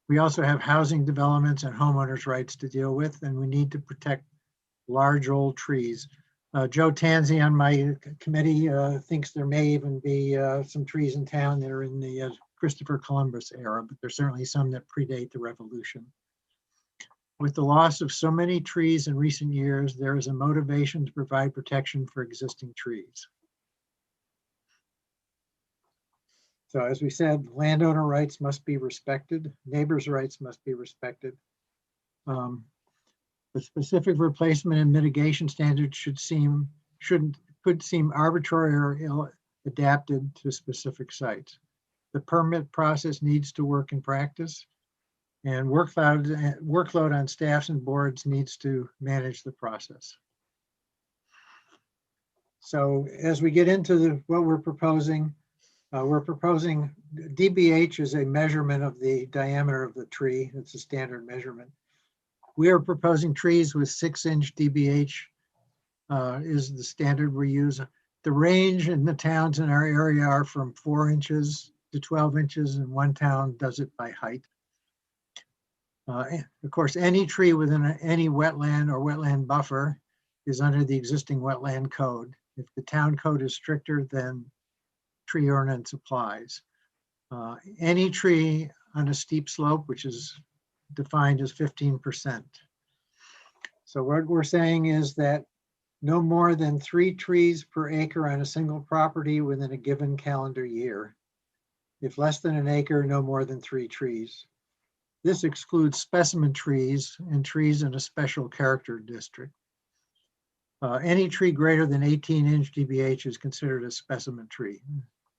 We also have housing developments and homeowners' rights to deal with, and we need to protect large old trees. Joe Tanzi on my committee thinks there may even be some trees in town that are in the Christopher Columbus era, but there's certainly some that predate the Revolution. With the loss of so many trees in recent years, there is a motivation to provide protection for existing trees. So as we said, landowner rights must be respected, neighbors' rights must be respected. The specific replacement and mitigation standards could seem arbitrary or ill-adapted to specific sites. The permit process needs to work in practice. And workload on staffs and boards needs to manage the process. So as we get into what we're proposing DBH is a measurement of the diameter of the tree. It's a standard measurement. We are proposing trees with 6-inch DBH is the standard we use. The range in the towns in our area are from 4 inches to 12 inches, and one town does it by height. Of course, any tree within any wetland or wetland buffer is under the existing wetland code. If the town code is stricter, then tree ordinance applies. Any tree on a steep slope, which is defined as 15%. So what we're saying is that no more than 3 trees per acre on a single property within a given calendar year. If less than an acre, no more than 3 trees. This excludes specimen trees and trees in a special character district. Any tree greater than 18-inch DBH is considered a specimen tree.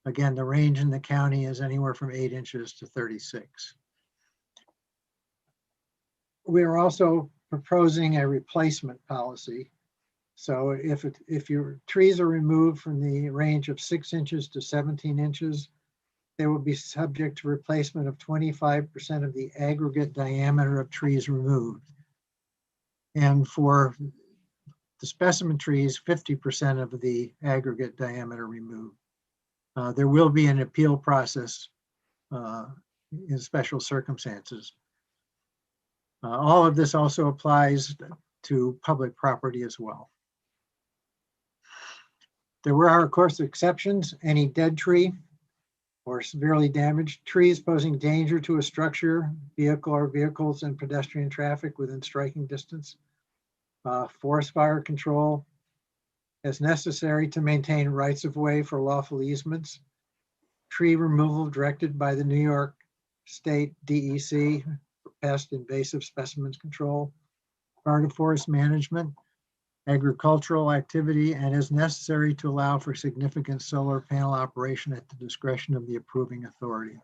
Again, the range in the county is anywhere from 8 inches to 36. We are also proposing a replacement policy. So if your trees are removed from the range of 6 inches to 17 inches, they will be subject to replacement of 25% of the aggregate diameter of trees removed. And for the specimen trees, 50% of the aggregate diameter removed. There will be an appeal process in special circumstances. All of this also applies to public property as well. There are, of course, exceptions. Any dead tree or severely damaged trees posing danger to a structure, vehicle or vehicles and pedestrian traffic within striking distance. Forest fire control as necessary to maintain rights of way for lawful easements. Tree removal directed by the New York State DEC for pest invasive specimens control. Part of forest management, agricultural activity, and as necessary to allow for significant solar panel operation at the discretion of the approving authority.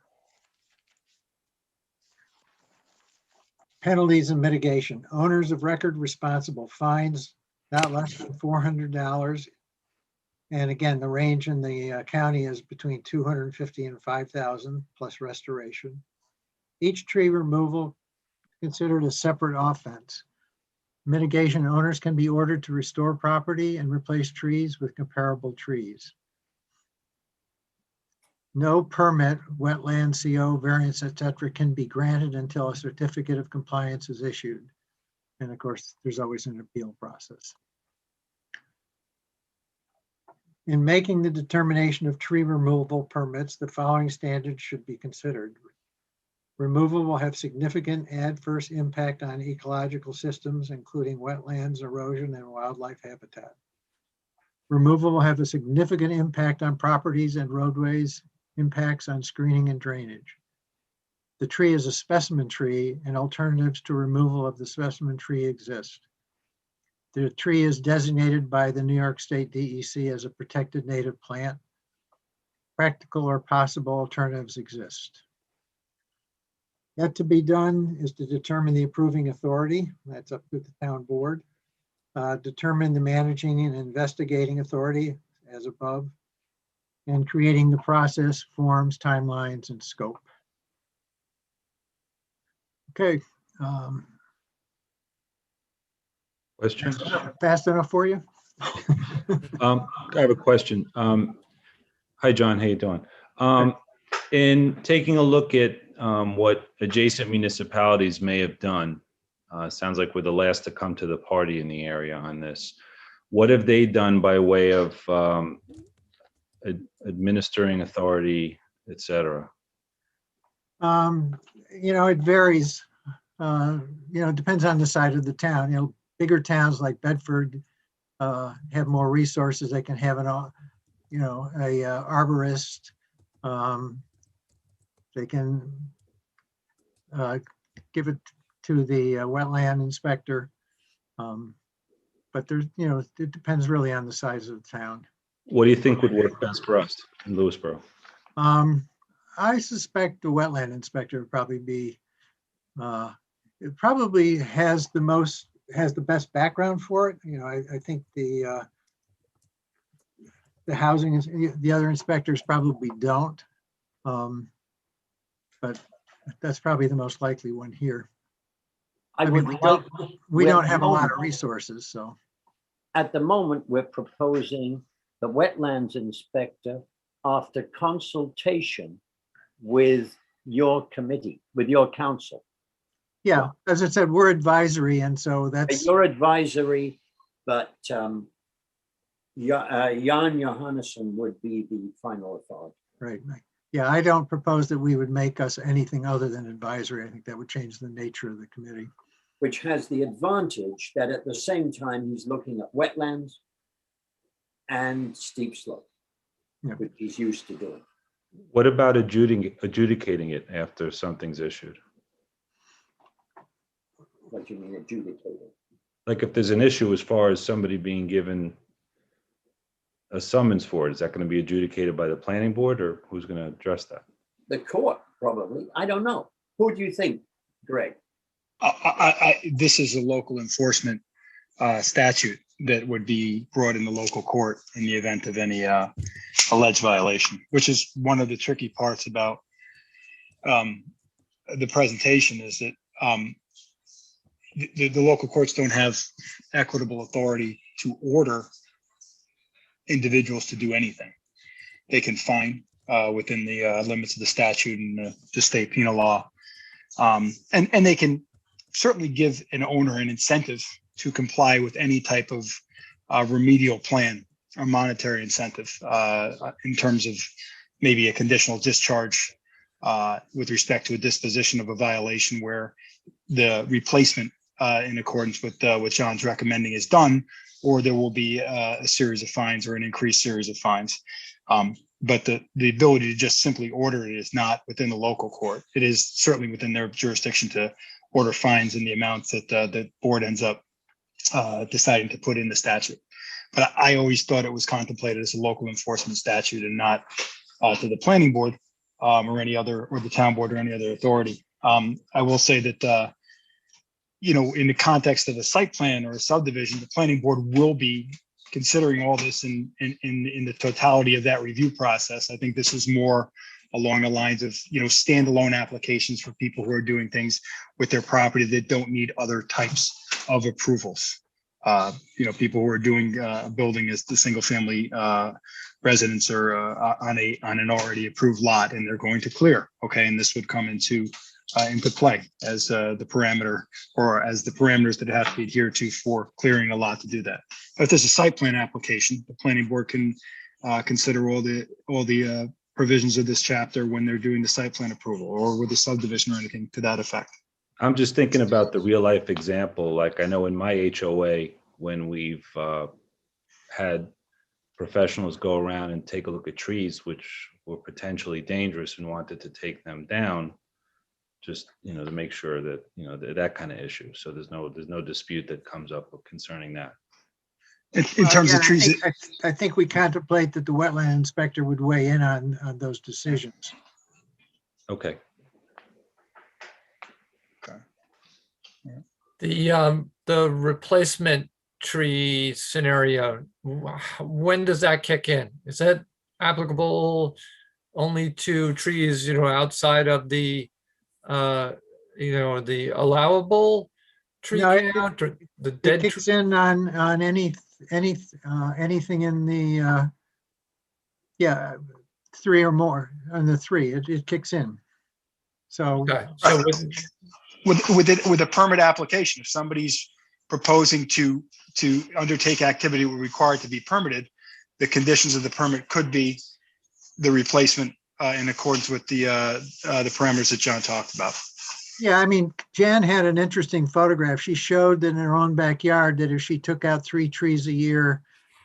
Penalties and mitigation. Owners of record responsible, fines not less than $400. And again, the range in the county is between $250 and $5,000 plus restoration. Each tree removal considered a separate offense. Mitigation, owners can be ordered to restore property and replace trees with comparable trees. No permit, wetland, CO, variance, etc. can be granted until a certificate of compliance is issued. And of course, there's always an appeal process. In making the determination of tree removal permits, the following standards should be considered. Removal will have significant adverse impact on ecological systems, including wetlands, erosion, and wildlife habitat. Removal will have a significant impact on properties and roadways, impacts on screening and drainage. The tree is a specimen tree, and alternatives to removal of the specimen tree exist. The tree is designated by the New York State DEC as a protected native plant. Practical or possible alternatives exist. Yet to be done is to determine the approving authority. That's up to the town board. Determine the managing and investigating authority as above, and creating the process, forms, timelines, and scope. Okay. Question? Fast enough for you? I have a question. Hi, John. How you doing? In taking a look at what adjacent municipalities may have done, sounds like we're the last to come to the party in the area on this. What have they done by way of administering authority, et cetera? It varies. It depends on the side of the town. Bigger towns like Bedford have more resources. They can have an, arborist. They can give it to the wetland inspector. But there's, it depends really on the size of the town. What do you think would work best for us in Lewisboro? I suspect the wetland inspector would probably be It probably has the best background for it. You know, I think the housing is, the other inspectors probably don't. But that's probably the most likely one here. I mean, would like. we at don't the have a lot of moment- resources, so. At the moment, we're proposing the wetlands inspector after consultation with your committee, with your council. Yeah, as I said, we're advisory, and so that's, Your advisory, but Jan Johannesson would be the final authority. right. Yeah, I don't propose that we would make us anything other than advisory. I think that would change the nature of the committee. Which has the advantage that at the same time, he's looking at wetlands and steep slope, Yeah. which he's used to doing. What about adjudicating it after something's issued? What do you mean adjudicating? Like if there's an issue as far as somebody being given a summons for it, is that going to be adjudicated by the planning board, or who's going to address that? The court, probably. I don't know. Who do you think, Greg? This is a local enforcement statute that would be brought in the local court in the event of any alleged violation, which is one of the tricky parts about the presentation, is that the local courts don't have equitable authority to order individuals to do anything. They can fine within the limits of the statute and the state penal law. And they can certainly give an owner an incentive to comply with any type of remedial plan or monetary incentive in terms of maybe a conditional discharge with respect to a disposition of a violation where the replacement in accordance with what John's recommending is done, or there will be a series of fines or an increased series of fines. But the ability to just simply order it is not within the local court. It is certainly within their jurisdiction to order fines in the amount that the board ends up deciding to put in the statute. But I always thought it was contemplated as a local enforcement statute and not to the planning board or any other, or the town board or any other authority. I will say that in the context of a site plan or a subdivision, the planning board will be considering all this in the totality of that review process. I think this is more along the lines of, standalone applications for people who are doing things with their property that don't need other types of approvals. People who are doing building as the single family residence or on an already approved lot, and they're going to clear. Okay, and this would come into play as the parameter, or as the parameters that have to be adhered to for clearing a lot to do that. But if there's a site plan application, the planning board can consider all the provisions of this chapter when they're doing the site plan approval, or with the subdivision or anything to that effect. I'm just thinking about the real life example. Like I know in my HOA, when we've had professionals go around and take a look at trees which were potentially dangerous and wanted to take them down, just to make sure that that kind of issue. So there's no dispute that comes up concerning that. In terms of trees, I think we contemplate that the wetland inspector would weigh in on those decisions. Okay. The replacement tree scenario, when does that kick in? Is that applicable only to trees, outside of the the allowable tree count, or the dead? It kicks in on anything in the 3 or more, on the 3, it kicks in. So, okay. So with a permit application, if somebody's proposing to undertake activity required to be permitted, the conditions of the permit could be the replacement in accordance with the parameters that John talked about. yeah, I mean, Jan had an interesting photograph. She showed that in her own backyard that if she took out 3 trees a year,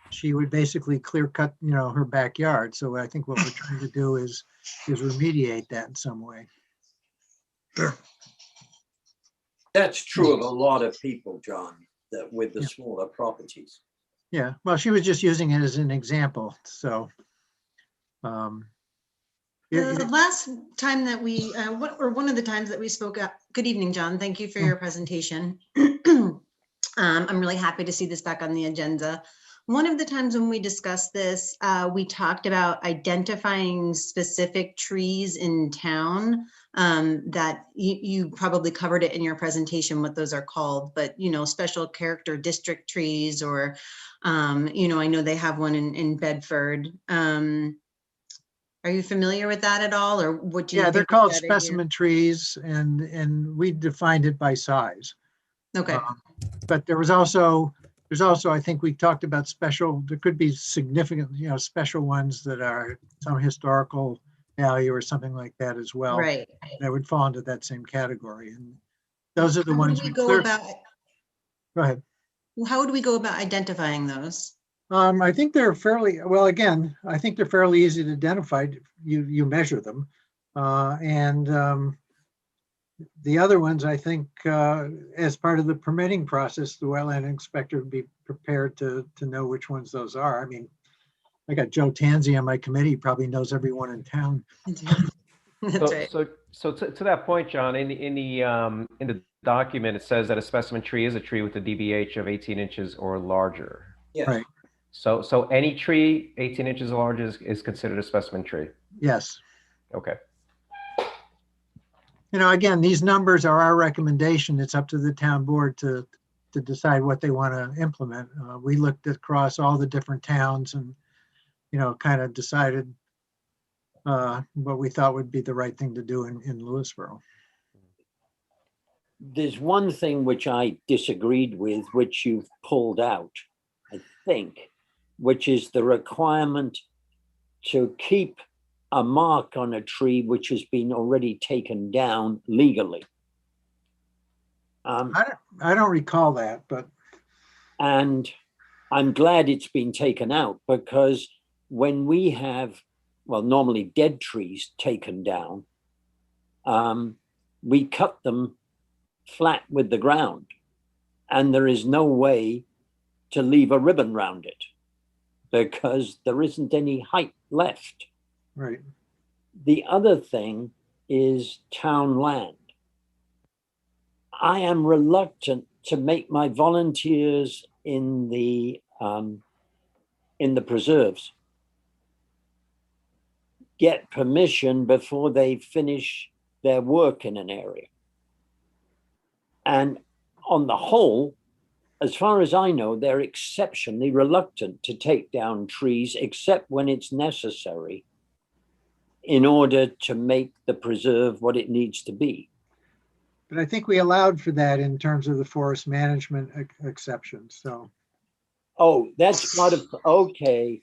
she would basically clear cut, her backyard. So I think what we're trying to do is remediate that in some way. Sure. That's true of a lot of people, John, that with the smaller properties. Yeah, well, she was just using it as an example. So, The last time that we, one of the times that we spoke up, good evening, John. Thank you for your presentation. I'm really happy to see this back on the agenda. One of the times when we discussed this, we talked about identifying specific trees in town that you probably covered it in your presentation, what those are called, but special character district trees, or I know they have one in Bedford. Are you familiar with that at all, or what do you Yeah, think? they're is called that idea? specimen trees, and we defined it by size. Okay. But there's also, I think we talked about there could be significant, special ones that are some historical value or something like that as well. Right. That would fall into that same category. And those are the How ones would we we go clear. about? Go ahead. How would we go about identifying those? I think they're fairly, well, again, I think they're fairly easy to identify. You measure them. The other ones, I think, as part of the permitting process, the wetland inspector would be prepared to know which ones those are. I mean, I got Joe Tanzi on my committee, he probably knows everyone in town. That's right. So to that point, John, in the document, it says that a specimen tree is a tree with a DBH of 18 inches or larger. Yes. Right. So any tree 18 inches or larger is considered a specimen tree. Yes. Okay. Again, these numbers are our recommendation. It's up to the town board to decide what they want to implement. We looked across all the different towns and, kind of decided what we thought would be the right thing to do in Lewisboro. There's one thing which I disagreed with, which you've pulled out, I think, which is the requirement to keep a mark on a tree which has been already taken down legally. I don't recall that, but. And I'm glad it's been taken out, because when we have, well, normally dead trees taken down, we cut them flat with the ground, and there is no way to leave a ribbon round it because there isn't any height left. Right. The other thing is town land. I am reluctant to make my volunteers in the preserves get permission before they finish their work in an area. And on the whole, as far as I know, they're exceptionally reluctant to take down trees except when it's necessary in order to make the preserve what it needs to be. But I think we allowed for that in terms of the forest management exceptions, so. Oh, that's part of, okay.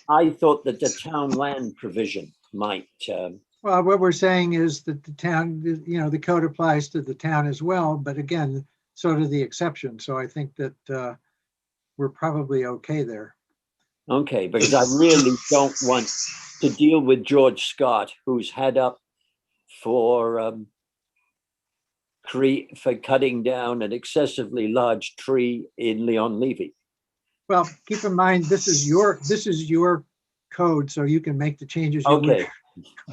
I thought that the town land provision might. Well, what we're saying is that the town, the code applies to the town as well, but again, so do the exception. So I think that we're probably okay there. Okay, because I really don't want to deal with George Scott, who's head up for cutting down an excessively large tree in Leon Levy. Well, keep in mind, this is your code, so you can make the changes you Okay.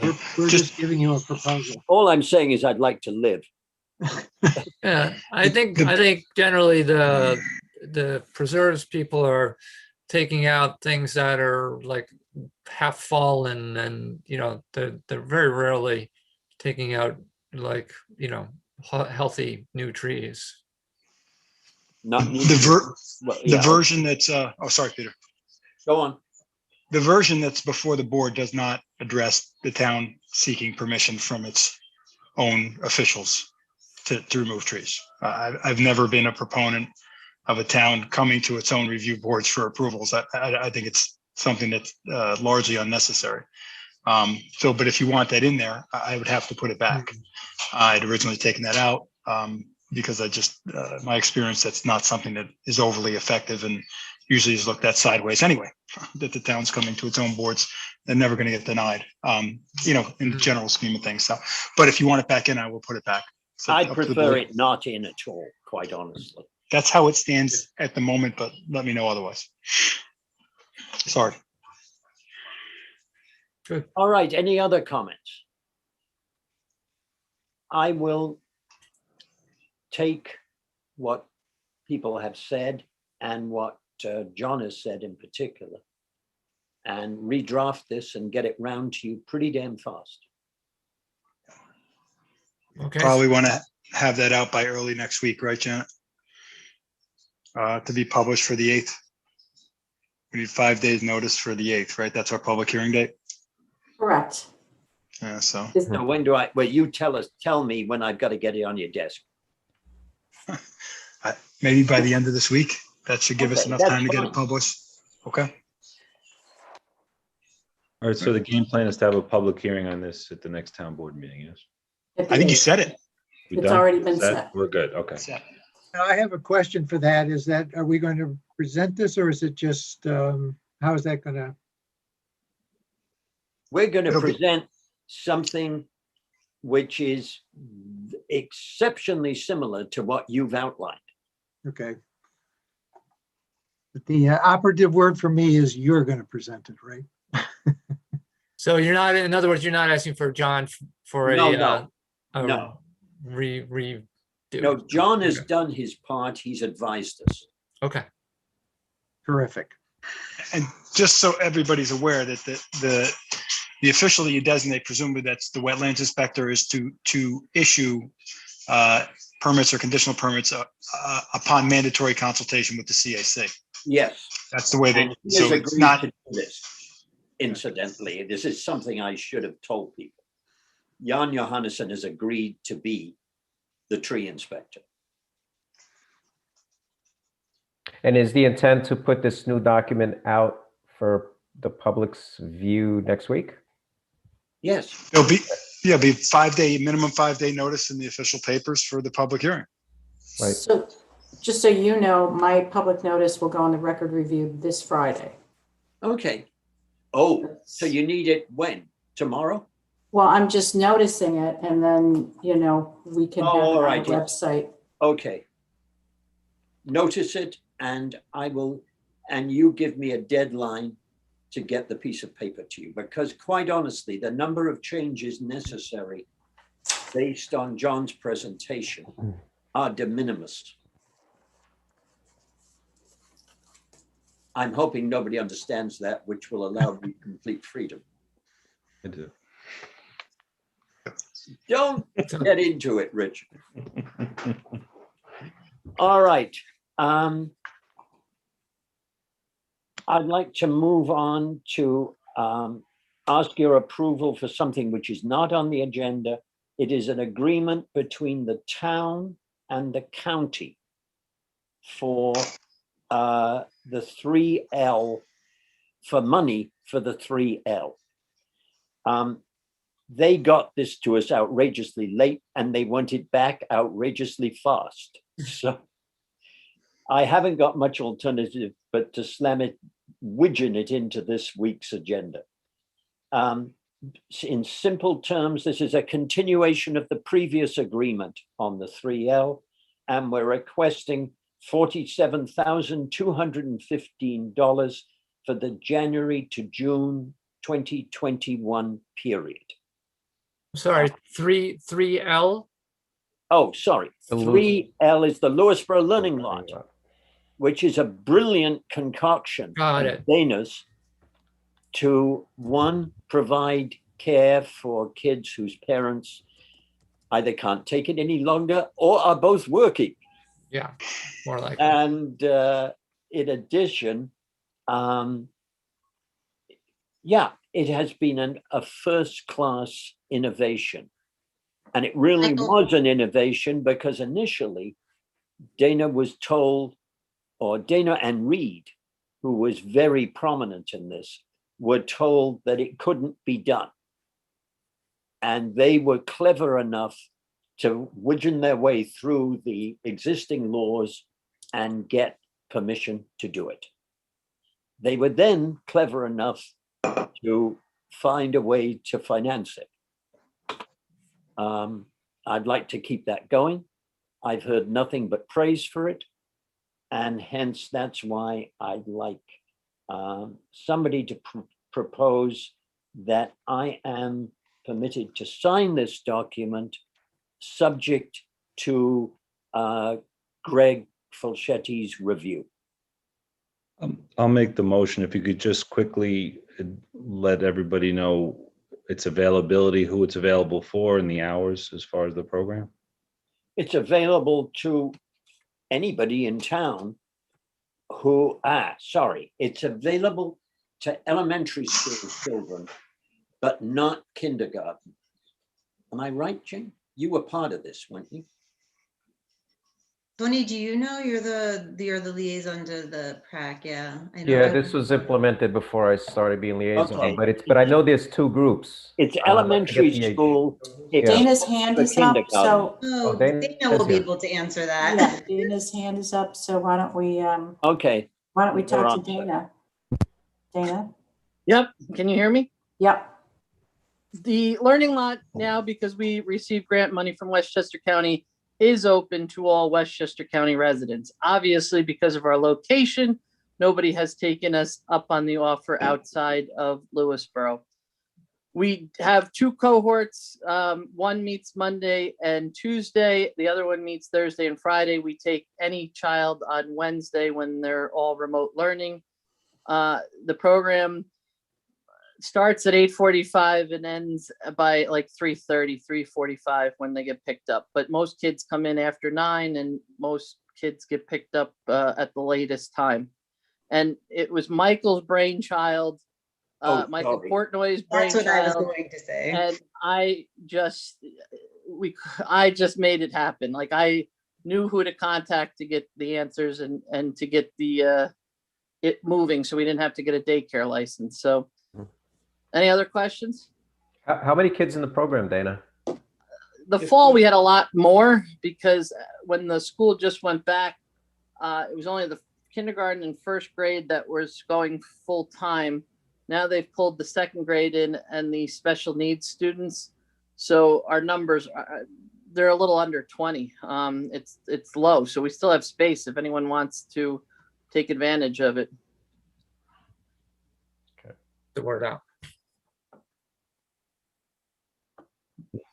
wish. We're just giving you a proposal. All I'm saying is I'd like to live. Yeah, I think generally the preserves people are taking out things that are like half fallen, and they're very rarely taking out like healthy new trees. Not new the version that's oh, sorry, Peter. Go on. The version that's before the board does not address the town seeking permission from its own officials to remove trees. I've never been a proponent of a town coming to its own review boards for approvals. I think it's something that's largely unnecessary. But if you want that in there, I would have to put it back. I'd originally taken that out because my experience, that's not something that is overly effective and usually is looked at sideways anyway, that the town's coming to its own boards. They're never going to get denied, in the general scheme of things. So, but if you want it back in, I will put it back. So I'd prefer it not in at all, quite honestly. That's how it stands at the moment, but let me know otherwise. Sorry. Good. All right, any other comments? I will take what people have said and what John has said in particular and redraft this and get it round to you pretty damn fast. Okay. Probably want to have that out by early next week, right, Janet? To be published for the 8th. We need 5 days notice for the 8th, right? That's our public hearing date. Correct. Yeah, so So when do I, well, you tell me when I've got to get it on your desk. maybe by the end of this week. That should give us Okay, enough that's time to get fine. it published. Okay. All right, so the game plan is to have a public hearing on this at the next town board meeting, yes? I think you said it. We It's done? already been Set? set. We're good, okay. Now, I have a question for that. Is that, are we going to present this or is it just, how is that going to? We're going to It'll be- present something which is exceptionally similar to what you've outlined. Okay. But the operative word for me is you're going to present it, right? So you're not, in other words, you're not asking for John for No, a, no, a no. redo. No, John has Okay. done his part. He's advised us. Okay. Terrific. And just so everybody's aware that the official that you designate, presumably that's the wetlands inspector, is to issue permits or conditional permits upon mandatory consultation with the CAC. Yes. That's the way And they, he has so it's agreed not, to do this. Incidentally, this is something I should have told people. Jan Johannesson has agreed to be the tree inspector. And is the intent to put this new document out for the public's view next week? Yes. it'll be 5 day, minimum 5 day notice in the official papers for the public hearing. Right. So just so you know, my public notice will go on the record review this Friday. Okay. Oh, so you need it when? Tomorrow? Well, I'm just noticing it and then, you know, we can have it Oh, all on right, the yes. website. Okay. Notice it and I will, and you give me a deadline to get the piece of paper to you, because quite honestly, the number of changes necessary based on John's presentation are de minimis. I'm hoping nobody understands that, which will allow me complete freedom. I do. Don't get into it, Rich. All right. I'd like to move on to ask your approval for something which is not on the agenda. It is an agreement between the town and the county for the 3L, for money for the 3L. They got this to us outrageously late and they want it back outrageously fast. So I haven't got much alternative but to slam it, widgeon it into this week's agenda. In simple terms, this is a continuation of the previous agreement on the 3L, and we're requesting $47,215 for the January to June 2021 period. Sorry, 3L? Oh, sorry. The 3L is the Lewisboro Learning Lot, which is a brilliant concoction Got of it. Dana's to, one, provide care for kids whose parents either can't take it any longer or are both working. Yeah, more like. And in addition, yeah, it has been a first-class innovation. And it really was an innovation because initially Dana was told, or Dana and Reed, who was very prominent in this, were told that it couldn't be done. And they were clever enough to widgeon their way through the existing laws and get permission to do it. They were then clever enough to find a way to finance it. I'd like to keep that going. I've heard nothing but praise for it. And hence, that's why I'd like somebody to propose that I am permitted to sign this document subject to Greg Fulchetti's review. I'll make the motion. If you could just quickly let everybody know its availability, who it's available for, and the hours as far as the program. It's available to anybody in town who, it's available to elementary school children, but not kindergarten. Am I right, Jane? You were part of this, weren't you? Tony, do you know you're the liaison to the PrAC? Yeah, I know. Yeah, this was implemented before I started being liaison, Okay. but I know there's two groups. It's I elementary forget the age. school. It's Yeah. Dana's hand for is up, kindergarten. so Oh, Dana Dana will is be here. able to answer that. yeah, Dana's hand is up, so why don't we Okay. talk You're to on. Dana? Dana? Yep, can you hear me? Yep. The learning lot now, because we received grant money from Westchester County, is open to all Westchester County residents. Obviously, because of our location, nobody has taken us up on the offer outside of Lewisboro. We have two cohorts. One meets Monday and Tuesday. The other one meets Thursday and Friday. We take any child on Wednesday when they're all remote learning. The program starts at 8:45 and ends by like 3:30, 3:45 when they get picked up. But most kids come in after 9 and most kids get picked up at the latest time. And it was Michael's brainchild, Michael Portnoy's That's what I was brainchild. going to say. And I just made it happen. Like I knew who to contact to get the answers and to get the it moving so we didn't have to get a daycare license. So any other questions? How many kids in the program, Dana? The fall, we had a lot more because when the school just went back, it was only the kindergarten and first grade that was going full time. Now they've pulled the second grade in and the special needs students. So our numbers, they're a little under 20. It's low, so we still have space if anyone wants to take advantage of it. Okay. The word out.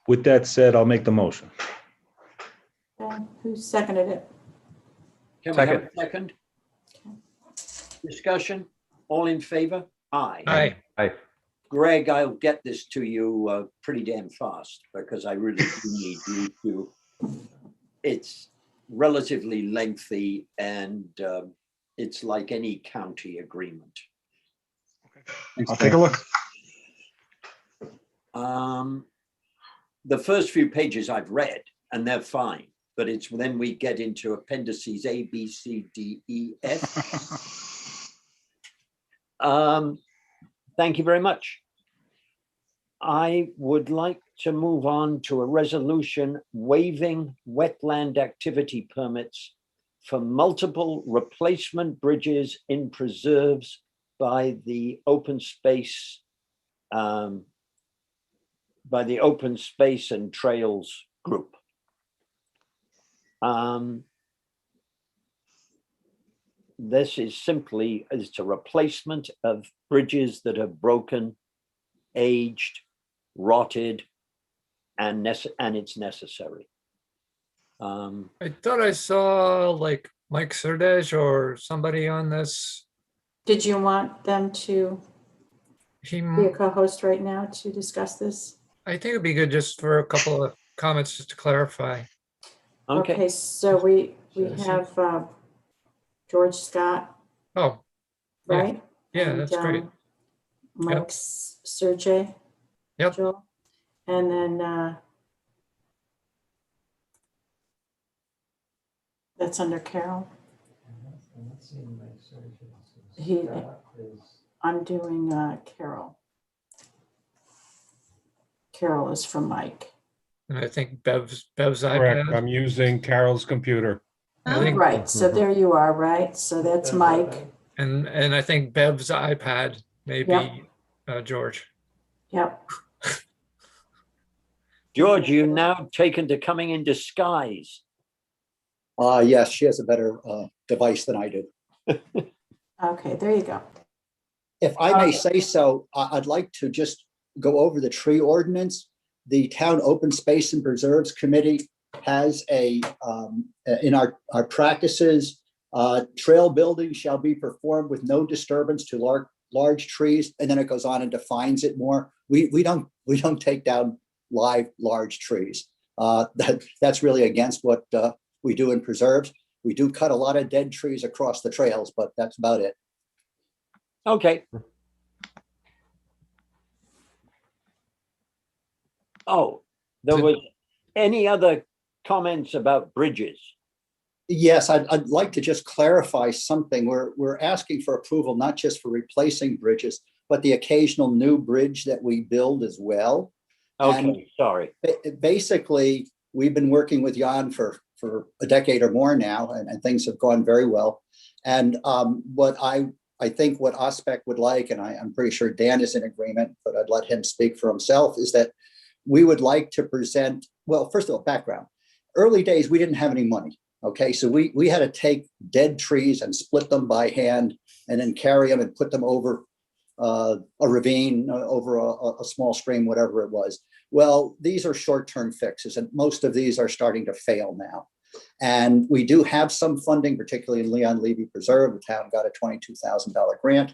With that said, I'll make the motion. Okay, who seconded it? Can we have a second? Discussion? All in favor? Aye. Aye. Aye. Greg, I'll get this to you pretty damn fast because I really do need you to. It's relatively lengthy and it's like any county agreement. I'll take a look. The first few pages I've read and they're fine, but it's then we get into appendices A, B, C, D, E, F. Thank you very much. I would like to move on to a resolution waiving wetland activity permits for multiple replacement bridges in preserves by the open space and Trails group. This is simply it's a replacement of bridges that have broken, aged, rotted, and it's necessary. I thought I saw like Mike Surdej or somebody on this. Did you want them to be a co-host right now to discuss this? I think it'd be good just for a couple of comments just to clarify. Okay, so we have George Scott, Oh, yeah. right? Yeah, And, that's great. Mike Sergey. Yep. Joel. And then that's under Carol. I'm doing Carol. Carol is from Mike. And I think Bev's Correct. iPad. I'm using Carol's computer. I think, Right, so there you are, right? So that's Mike. and I think Bev's iPad may be George. Yep. George, you now taken to coming in disguise. Yes, she has a better device than I do. Okay, there you go. If I may say so, I'd like to just go over the tree ordinance. The Town Open Space and Preserves Committee has in our practices, trail building shall be performed with no disturbance to large trees, and then it goes on and defines it more. We don't take down large trees. That's really against what we do in preserves. We do cut a lot of dead trees across the trails, but that's about it. Okay. Oh, there was any other comments about bridges? Yes, I'd like to just clarify something. We're asking for approval, not just for replacing bridges, but the occasional new bridge that we build as well. Okay, sorry. Basically, we've been working with Jan for a decade or more now, and things have gone very well. And what I think what OSPEC would like, and I'm pretty sure Dan is in agreement, but I'd let him speak for himself, is that we would like to present, well, first of all, background. Early days, we didn't have any money. Okay, so we had to take dead trees and split them by hand and then carry them and put them over a ravine, over a small stream, whatever it was. Well, these are short-term fixes, and most of these are starting to fail now. And we do have some funding, particularly in Leon Levy Preserve. The town got a $22,000 grant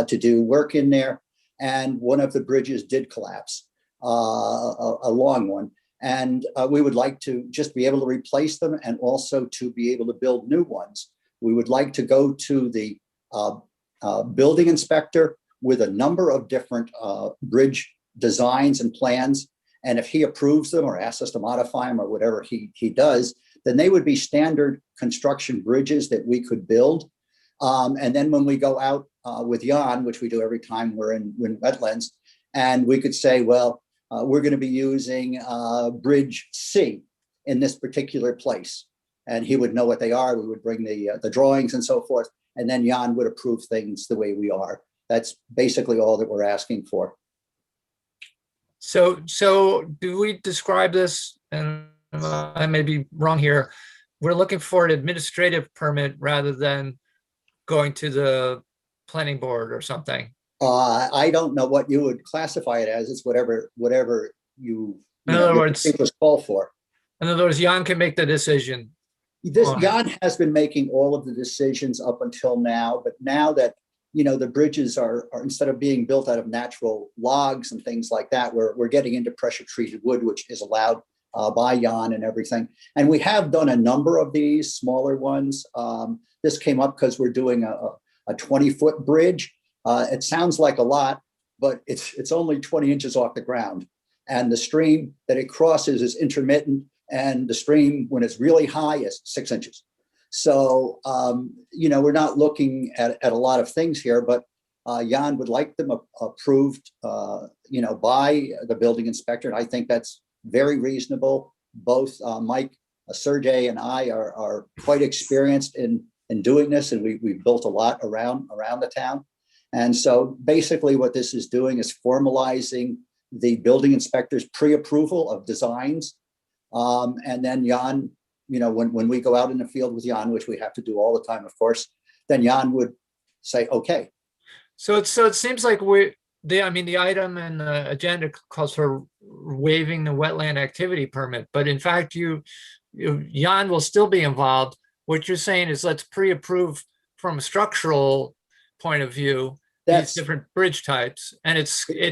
to do work in there. And one of the bridges did collapse, a long one. And we would like to just be able to replace them and also to be able to build new ones. We would like to go to the building inspector with a number of different bridge designs and plans. And if he approves them or asks us to modify them or whatever he does, then they would be standard construction bridges that we could build. And then when we go out with Jan, which we do every time we're in wetlands, and we could say, well, we're going to be using Bridge C in this particular place. And he would know what they are. We would bring the drawings and so forth. And then Jan would approve things the way we are. That's basically all that we're asking for. So do we describe this, and I may be wrong here, we're looking for an administrative permit rather than going to the planning board or something? I don't know what you would classify it as. It's whatever you In other words, it was called for. In other words, Jan can make the decision. Jan has been making all of the decisions up until now, but now that the bridges are instead of being built out of natural logs and things like that, we're getting into pressure treated wood, which is allowed by Jan and everything. And we have done a number of these smaller ones. This came up because we're doing a 20-foot bridge. It sounds like a lot, but it's only 20 inches off the ground. And the stream that it crosses is intermittent. And the stream, when it's really high, is 6 inches. So, we're not looking at a lot of things here, but Jan would like them approved, by the building inspector. And I think that's very reasonable. Both Mike, Sergey, and I are quite experienced in doing this, and we've built a lot around the town. And so basically what this is doing is formalizing the building inspector's pre-approval of designs. And then Jan, when we go out in the field with Jan, which we have to do all the time, of course, then Jan would say, okay. So it seems like the item in the agenda calls for waiving the wetland activity permit, but in fact, Jan will still be involved. What you're saying is let's pre-approve from a structural point of view these different bridge types, and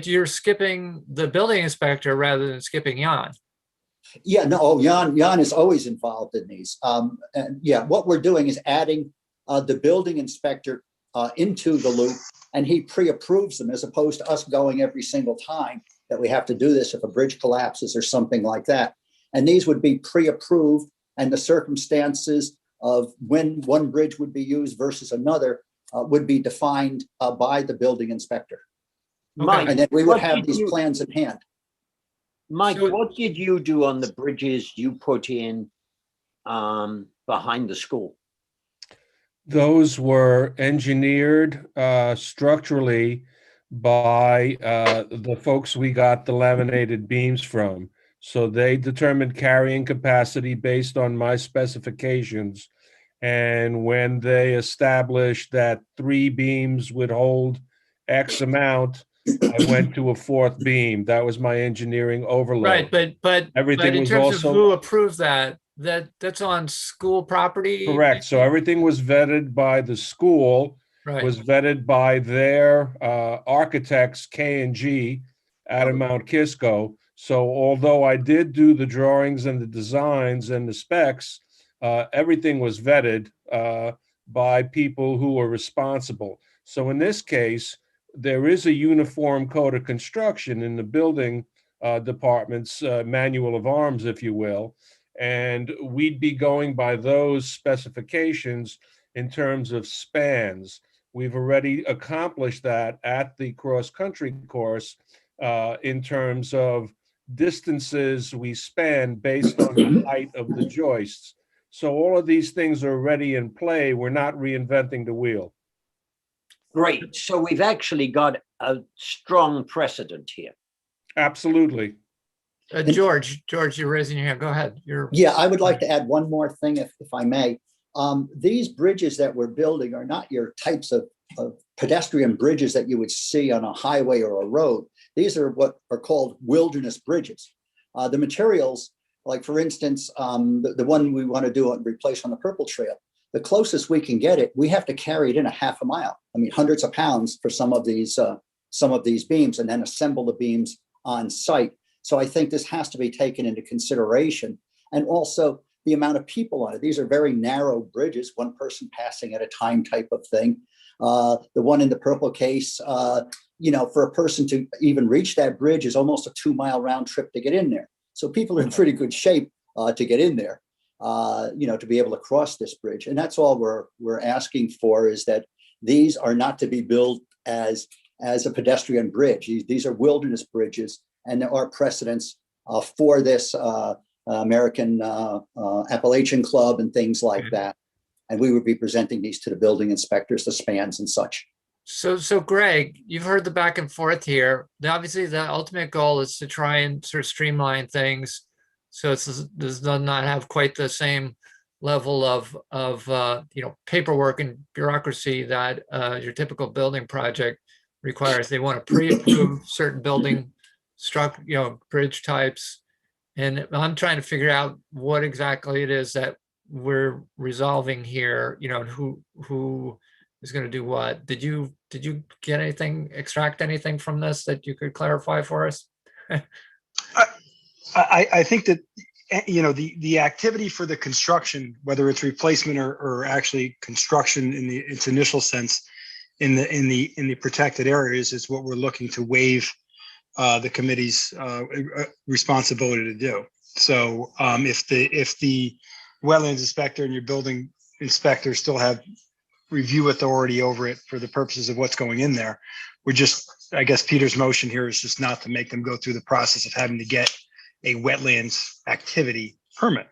you're skipping the building inspector rather than skipping Jan. Yeah, no, Jan is always involved in these. And yeah, what we're doing is adding the building inspector into the loop, and he pre-approves them as opposed to us going every single time that we have to do this if a bridge collapses or something like that. And these would be pre-approved, and the circumstances of when one bridge would be used versus another would be defined by the building inspector. Mike, and then we would have these plans in hand. Mike, what did you do on the bridges you put in behind the school? Those were engineered structurally by the folks we got the laminated beams from. So they determined carrying capacity based on my specifications. And when they established that 3 beams would hold X amount, I went to a fourth beam. That was my engineering overload. Right, but Everything in was terms of who also approves that's on school property. correct. So everything was vetted by the school, Right. was vetted by their architects, K&G, out of Mount Kisco. So although I did do the drawings and the designs and the specs, everything was vetted by people who were responsible. So in this case, there is a uniform code of construction in the building department's manual of arms, if you will, and we'd be going by those specifications in terms of spans. We've already accomplished that at the cross-country course in terms of distances we span based on the height of the joists. So all of these things are already in play. We're not reinventing the wheel. Great. So we've actually got a strong precedent here. Absolutely. George, you're raising your hand. Go ahead. Yeah, I would like to add one more thing, if I may. These bridges that we're building are not your types of pedestrian bridges that you would see on a highway or a road. These are what are called wilderness bridges. The materials, like for instance, the one we want to do and replace on the Purple Trail, the closest we can get it, we have to carry it in a half a mile. I mean, hundreds of pounds for some of these beams, and then assemble the beams on site. So I think this has to be taken into consideration. And also the amount of people on it. These are very narrow bridges, one person passing at a time type of thing. The one in the Purple case, for a person to even reach that bridge is almost a 2-mile round trip to get in there. So people are in pretty good shape to get in there, to be able to cross this bridge. And that's all we're asking for, is that these are not to be built as a pedestrian bridge. These are wilderness bridges, and there are precedents for this American Appalachian Club and things like that. And we would be presenting these to the building inspectors, the spans and such. So Greg, you've heard the back and forth here. Now, obviously, the ultimate goal is to try and sort of streamline things, so it does not have quite the same level of paperwork and bureaucracy that your typical building project requires. They want to pre-approve certain building bridge types, and I'm trying to figure out what exactly it is that we're resolving here. And who is going to do what. Did you extract anything from this that you could clarify for us? I think that the activity for the construction, whether it's replacement or actually construction in its initial sense, in the protected areas, is what we're looking to waive the committee's responsibility to do. So if the wetlands inspector and your building inspector still have review authority over it for the purposes of what's going in there, I guess Peter's motion here is just not to make them go through the process of having to get a wetlands activity permit.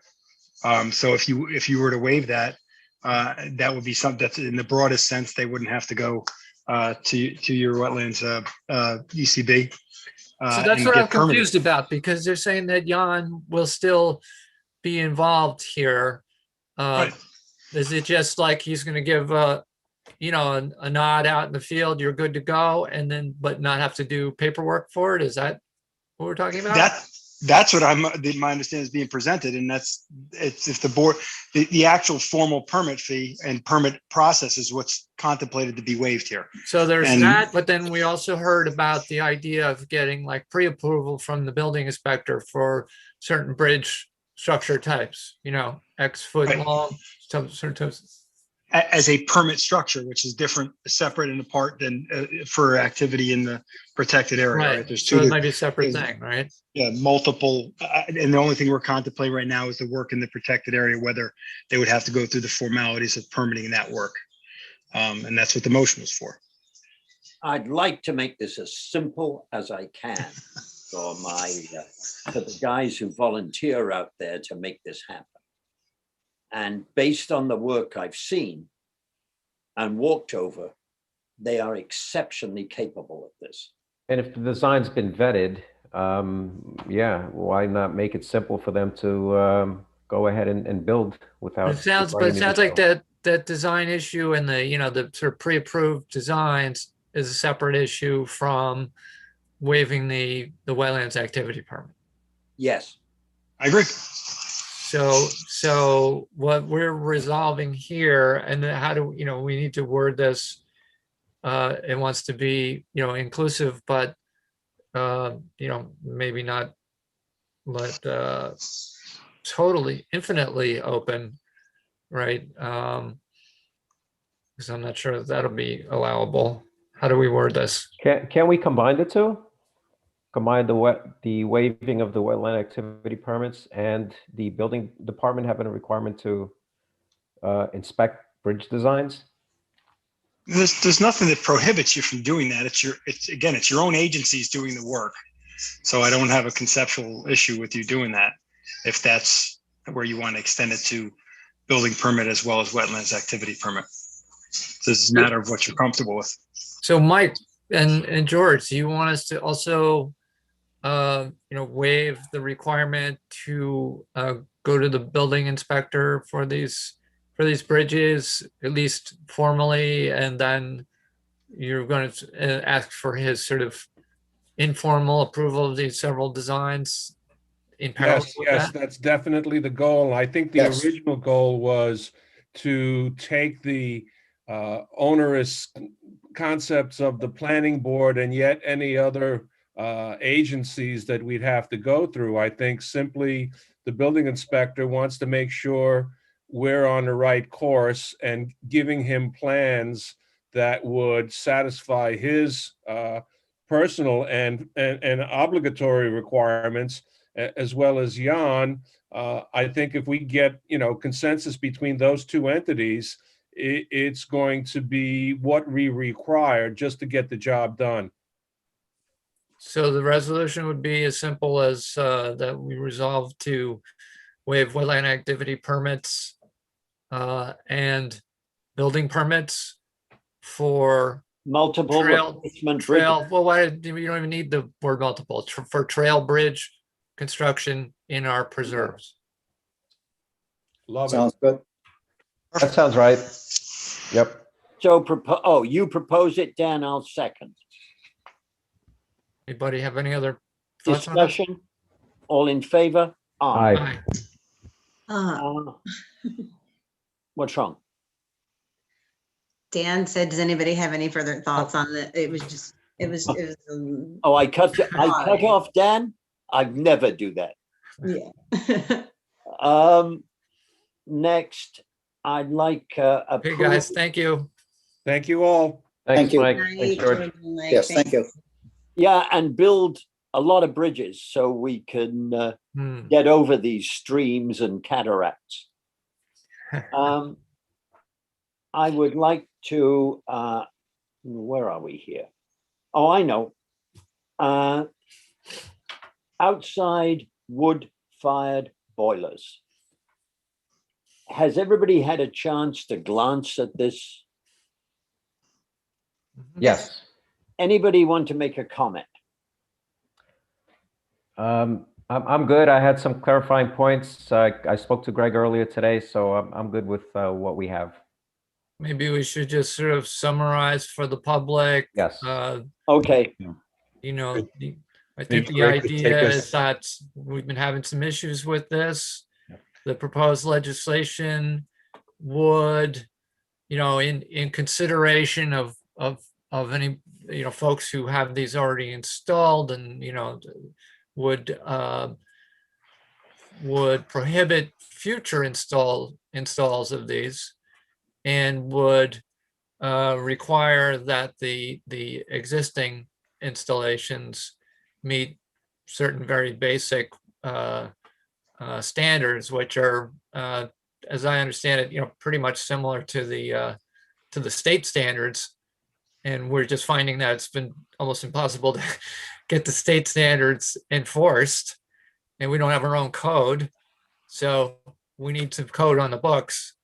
So if you were to waive that, that would be something that's in the broadest sense. They wouldn't have to go to your wetlands ECB. So that's what I'm confused about, because they're saying that Jan will still be involved here. Right. Is it just like he's going to give a nod out in the field, you're good to go, and then but not have to do paperwork for it? Is that what we're talking about? That's what my understanding is being presented, and it's if the board, the actual formal permit fee and permit process is what's contemplated to be waived here. So there's that, but then we also heard about the idea of getting like pre-approval from the building inspector for certain bridge structure types, X foot long, as a permit structure, which is different, separate and apart than for activity in the protected area. Right. There's two. So it might be a separate thing, right? Yeah, multiple. And the only thing we're contemplating right now is the work in the protected area, whether they would have to go through the formalities of permitting that work. And that's what the motion was for. I'd like to make this as simple as I can for the guys who volunteer out there to make this happen. And based on the work I've seen and walked over, they are exceptionally capable of this. And if the design's been vetted, why not make it simple for them to go ahead and build without. It sounds like that design issue and the sort of pre-approved designs is a separate issue from waiving the wetlands activity permit. Yes. I agree. So what we're resolving here, and then how do, we need to word this, it wants to be, inclusive, but, maybe not let, totally infinitely open, right? Because I'm not sure if that'll be allowable. How do we word this? Can we combine the two? Combine the waiving of the wetland activity permits and the building department having a requirement to inspect bridge designs? There's nothing that prohibits you from doing that. It's your own agencies doing the work. So I don't have a conceptual issue with you doing that, if that's where you want to extend it to building permit as well as wetlands activity permit. So it's a matter of what you're comfortable with. So Mike and George, do you want us to also, waive the requirement to go to the building inspector for these bridges, at least formally, and then you're going to ask for his sort of informal approval of these several designs in parallel Yes, with yes, that? that's definitely the goal. I think the Yes. original goal was to take the onerous concepts of the planning board and yet any other agencies that we'd have to go through. I think simply the building inspector wants to make sure we're on the right course and giving him plans that would satisfy his personal and obligatory requirements, as well as Jan. I think if we get, consensus between those two entities, it's going to be what we require just to get the job done. So the resolution would be as simple as that we resolve to waive wetland activity permits and building permits for Multiple replacement trail. Well, why you don't even need the word multiple for trail bridge construction in our preserves. Love Sounds good. That sounds right. Yep. So you propose it, Dan, I'll second. Anybody have any other thoughts on this? Discussion? All in favor? Aye. What's wrong? Dan said, does anybody have any further thoughts on it? It was. Oh, I cut off Dan? I'd never do that. Yeah. Next, I'd like Hey guys, thank you. Thank you all. Thanks, Thank you. Mike. Thanks, George. Yes, thank you. Yeah, and build a lot of bridges so we can get over these streams and cataracts. I would like to, where are we here? Oh, I know. Outside wood-fired boilers. Has everybody had a chance to glance at this? Yes. Anybody want to make a comment? I'm good. I had some clarifying points. I spoke to Greg earlier today, so I'm good with what we have. Maybe we should just sort of summarize for the public. Yes. Okay. I think the idea is that we've been having some issues with this. The proposed legislation would, in consideration of any, folks who have these already installed and, would prohibit future installs of these and would require that the existing installations meet certain very basic standards, which are, as I understand it, pretty much similar to the state standards. And we're just finding that it's been almost impossible to get the state standards enforced, and we don't have our own code. So we need some code on the books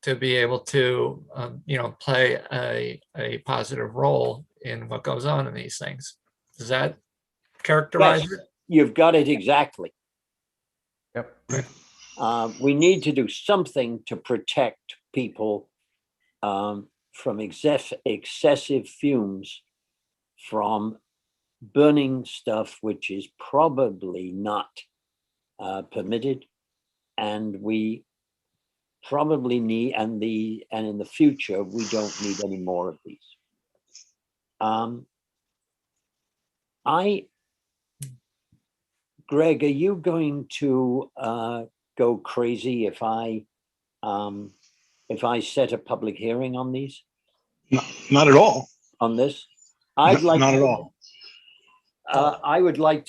to be able to, play a positive role in what goes on in these things. Does that characterize Yes, it? you've got it exactly. Yep. We need to do something to protect people from excessive fumes from burning stuff which is probably not permitted, and we probably need, and in the future we don't need any more of these. Greg, are you going to go crazy if I set a public hearing on these? Not at all. On this? I'd like Not at all. I would like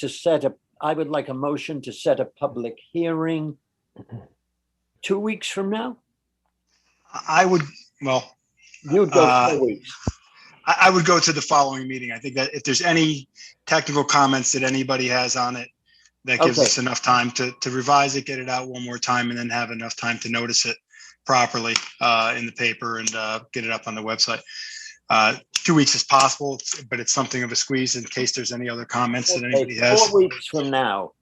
a motion to set a public hearing 2 weeks from now. I would, well, You'd go 4 weeks. I would go to the following meeting. I think that if there's any technical comments that anybody has on it, that gives us enough time to revise it, get it out one more time, and then have enough time to notice it properly in the paper and get it up on the website. 2 weeks is possible, but it's something of a squeeze in case there's any other comments that anybody has. 4 weeks from now,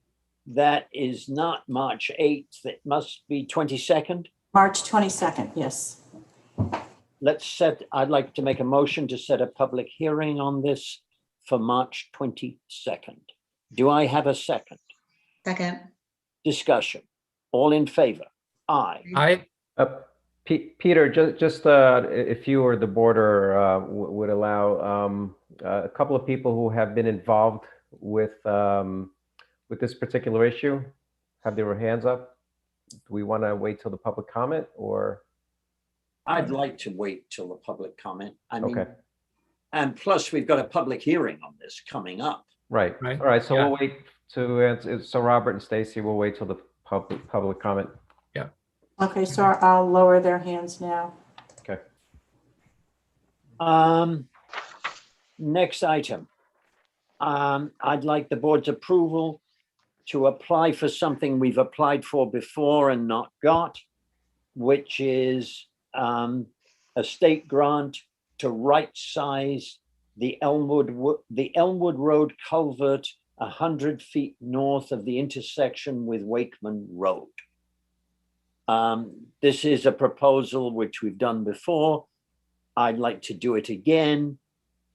that is not March 8th, it must be 22nd. March 22nd, yes. I'd like to make a motion to set a public hearing on this for March 22nd. Do I have a second? Second. Discussion. All in favor? Aye. Aye. Peter, just if you or the board would allow a couple of people who have been involved with this particular issue have their hands up. Do we want to wait till the public comment, or? I'd like to wait till the public comment. I mean, Okay. and plus we've got a public hearing on this coming up. Right. All right. So we'll wait to answer. So Robert and Stacy will wait till the public comment. Yeah. Okay, so I'll lower their hands now. Okay. Next item. I'd like the board's approval to apply for something we've applied for before and not got, which is a state grant to right size the Elmwood Road culvert 100 feet north of the intersection with Wakeman Road. This is a proposal which we've done before. I'd like to do it again.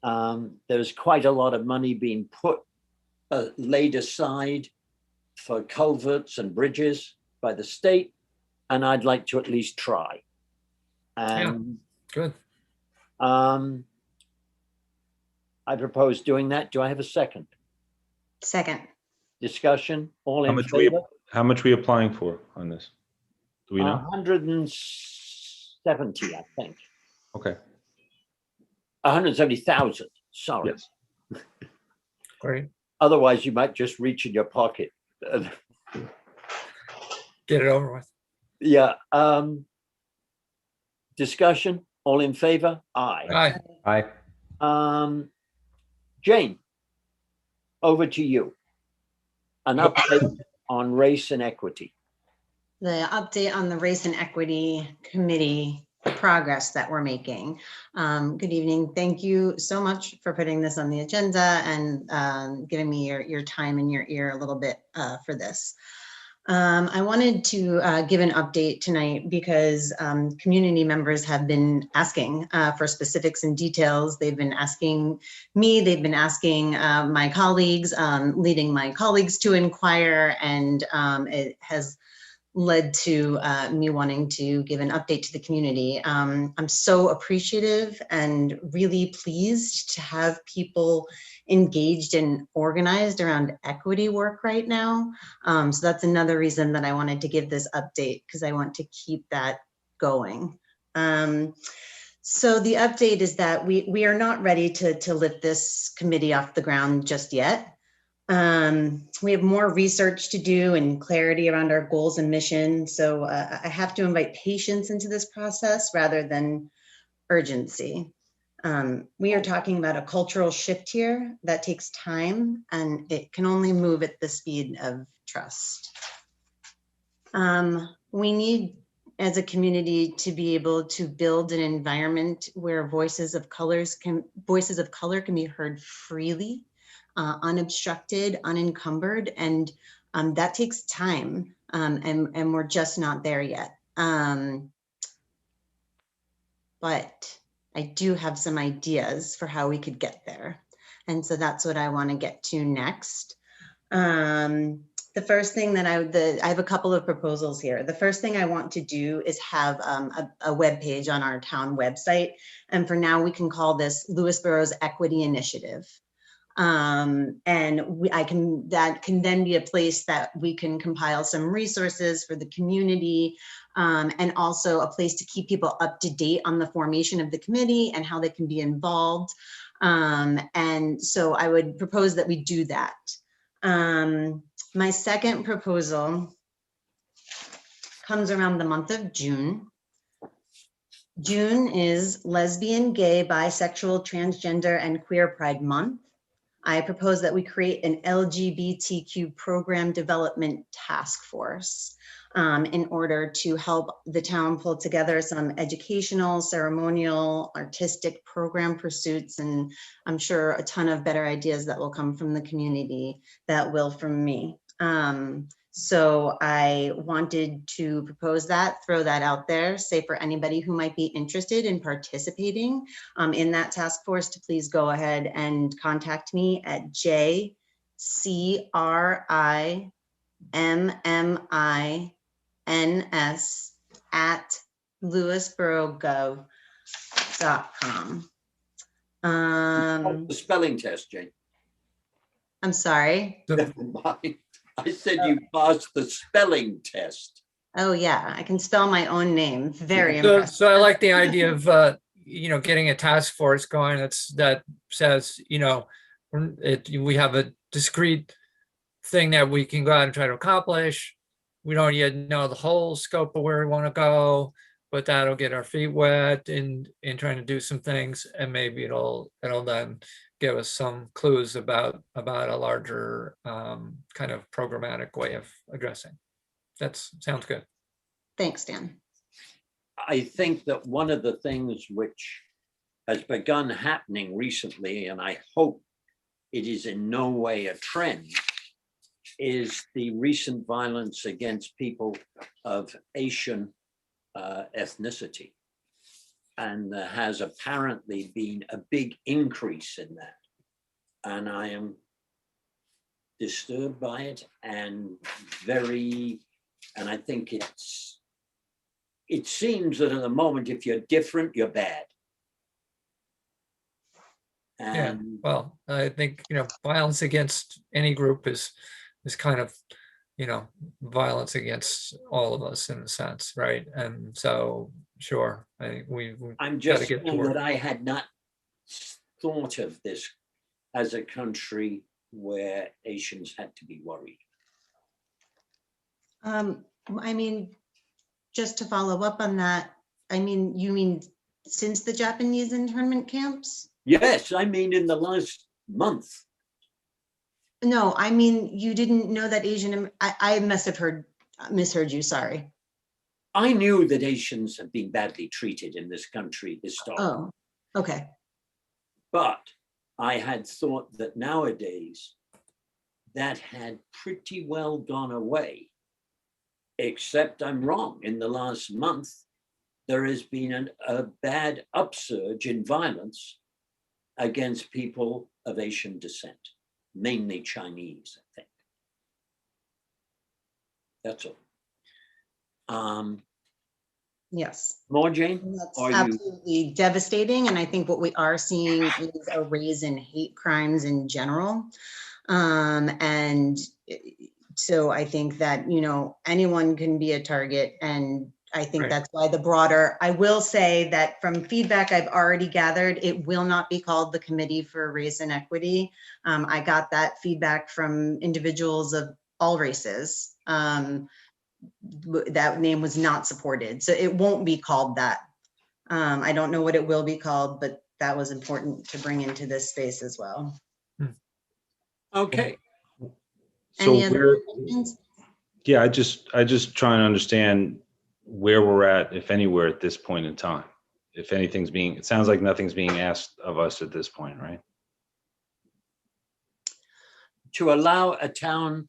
There's quite a lot of money being laid aside for culverts and bridges by the state, and I'd like to at least try. And good. I propose doing that. Do I have a second? Second. Discussion, all How in much favor? how much we applying for on this? Do we know? 170, I think. Okay. 170,000, sorry. Yes. Great. Otherwise, you might just reach in your pocket. Get it over with. Yeah. Discussion, all in favor? Aye. Aye. Jane, over to you. An update on race and equity. The update on the Race and Equity Committee progress that we're making. Good evening. Thank you so much for putting this on the agenda and giving me your time and your ear a little bit for this. I wanted to give an update tonight because community members have been asking for specifics and details. They've been asking me, they've been asking my colleagues, leading my colleagues to inquire, and it has led to me wanting to give an update to the community. I'm so appreciative and really pleased to have people engaged and organized around equity work right now. So that's another reason that I wanted to give this update, because I want to keep that going. So the update is that we are not ready to lift this committee off the ground just yet. We have more research to do and clarity around our goals and mission. So I have to invite patience into this process rather than urgency. We are talking about a cultural shift here that takes time, and it can only move at the speed of trust. We need, as a community, to be able to build an environment where voices of color can be heard freely, unobstructed, unencumbered, and that takes time, and we're just not there yet. But I do have some ideas for how we could get there. And so that's what I want to get to next. The first thing that I have a couple of proposals here. The first thing I want to do is have a web page on our town website. And for now, we can call this Lewisboro's Equity Initiative. And that can then be a place that we can compile some resources for the community, and also a place to keep people up to date on the formation of the committee and how they can be involved. And so I would propose that we do that. My second proposal comes around the month of June. June is Lesbian, Gay, Bisexual, Transgender, and Queer Pride Month. I propose that we create an LGBTQ program development task force in order to help the town pull together some educational, ceremonial, artistic program pursuits, and I'm sure a ton of better ideas that will come from the community that will from me. So I wanted to propose that, throw that out there, say for anybody who might be interested in participating in that task force to please go ahead and contact me at jcrimmins@lewisborogov.com. The spelling test, Jane. I'm sorry. Never mind. I said you passed the spelling test. Oh yeah, I can spell my own name. Very So, impressive. so I like the idea of, getting a task force going that says, we have a discrete thing that we can go out and try to accomplish. We don't yet know the whole scope of where we want to go, but that'll get our feet wet in trying to do some things, and maybe it'll then give us some clues about a larger kind of programmatic way of addressing. That sounds good. Thanks, Dan. I think that one of the things which has begun happening recently, and I hope it is in no way a trend, is the recent violence against people of Asian ethnicity. And there has apparently been a big increase in that. And I am disturbed by it and I think it seems that at the moment, if you're different, you're bad. Yeah, well, I think, violence against any group is kind of, violence against all of us in a sense, right? And so, sure, I think I'm just saying that I had not thought of this as a country where Asians had to be worried. I mean, just to follow up on that, you mean since the Japanese internment camps? Yes, I mean in the last month. No, I mean, you didn't know that I must have misheard you, sorry. I knew that Asians have been badly treated in this country historically. Oh, okay. But I had thought that nowadays that had pretty well gone away, except I'm wrong. In the last month, there has been a bad upsurge in violence against people of Asian descent, mainly Chinese, I think. That's all. Yes. More, Jane? That's absolutely devastating. And I think what we are seeing is a rise in hate crimes in general. And so I think that, anyone can be a target. And I think that's why I will say that from feedback I've already gathered, it will not be called the Committee for Race and Equity. I got that feedback from individuals of all races. That name was not supported. So it won't be called that. I don't know what it will be called, but that was important to bring into this space as well. Okay. Any other questions? Yeah, I just try and understand where we're at, if anywhere, at this point in time. If anything's it sounds like nothing's being asked of us at this point, right? To allow a town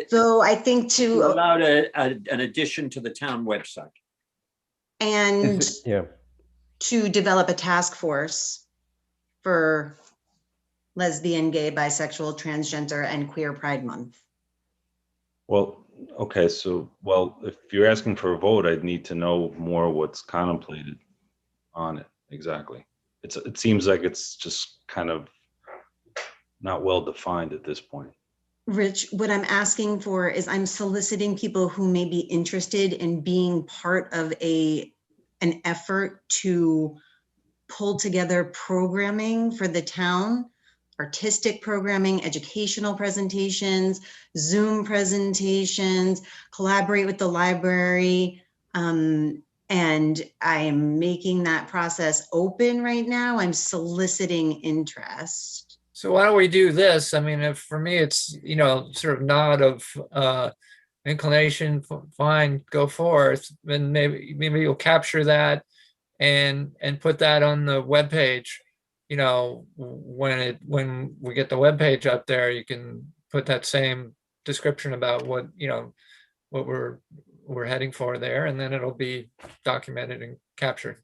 so I think to allow an addition to the town website. And to develop a task force for lesbian, gay, bisexual, transgender, and queer Pride Month. Well, okay, so, well, if you're asking for a vote, I'd need to know more what's contemplated on it, exactly. It seems like it's just kind of not well defined at this point. Rich, what I'm asking for is I'm soliciting people who may be interested in being part of an effort to pull together programming for the town, artistic programming, educational presentations, Zoom presentations, collaborate with the library. And I'm making that process open right now. I'm soliciting interest. So why don't we do this? I mean, if for me, it's, you know, sort of nod of inclination, fine, go forth. And maybe you'll capture that and put that on the webpage. You know, when we get the webpage up there, you can put that same description about what, you know, what we're heading for there, and then it'll be documented and captured.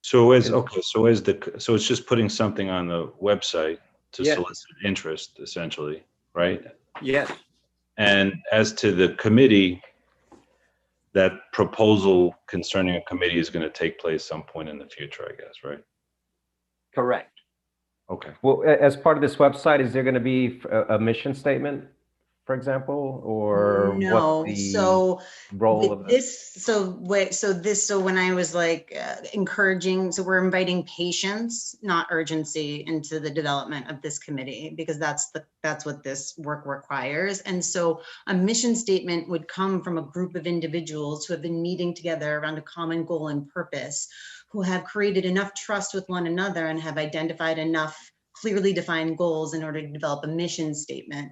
So okay, so it's just putting something on the website to Yes. solicit interest, essentially, right? Yes. And as to the committee, that proposal concerning a committee is going to take place some point in the future, I guess, right? Correct. Okay. Well, as part of this website, is there going to be a mission statement, for example, or No, what's the so role with of this? so when I was like encouraging, so we're inviting patience, not urgency, into the development of this committee, because that's what this work requires. And so a mission statement would come from a group of individuals who have been meeting together around a common goal and purpose, who have created enough trust with one another and have identified enough clearly defined goals in order to develop a mission statement.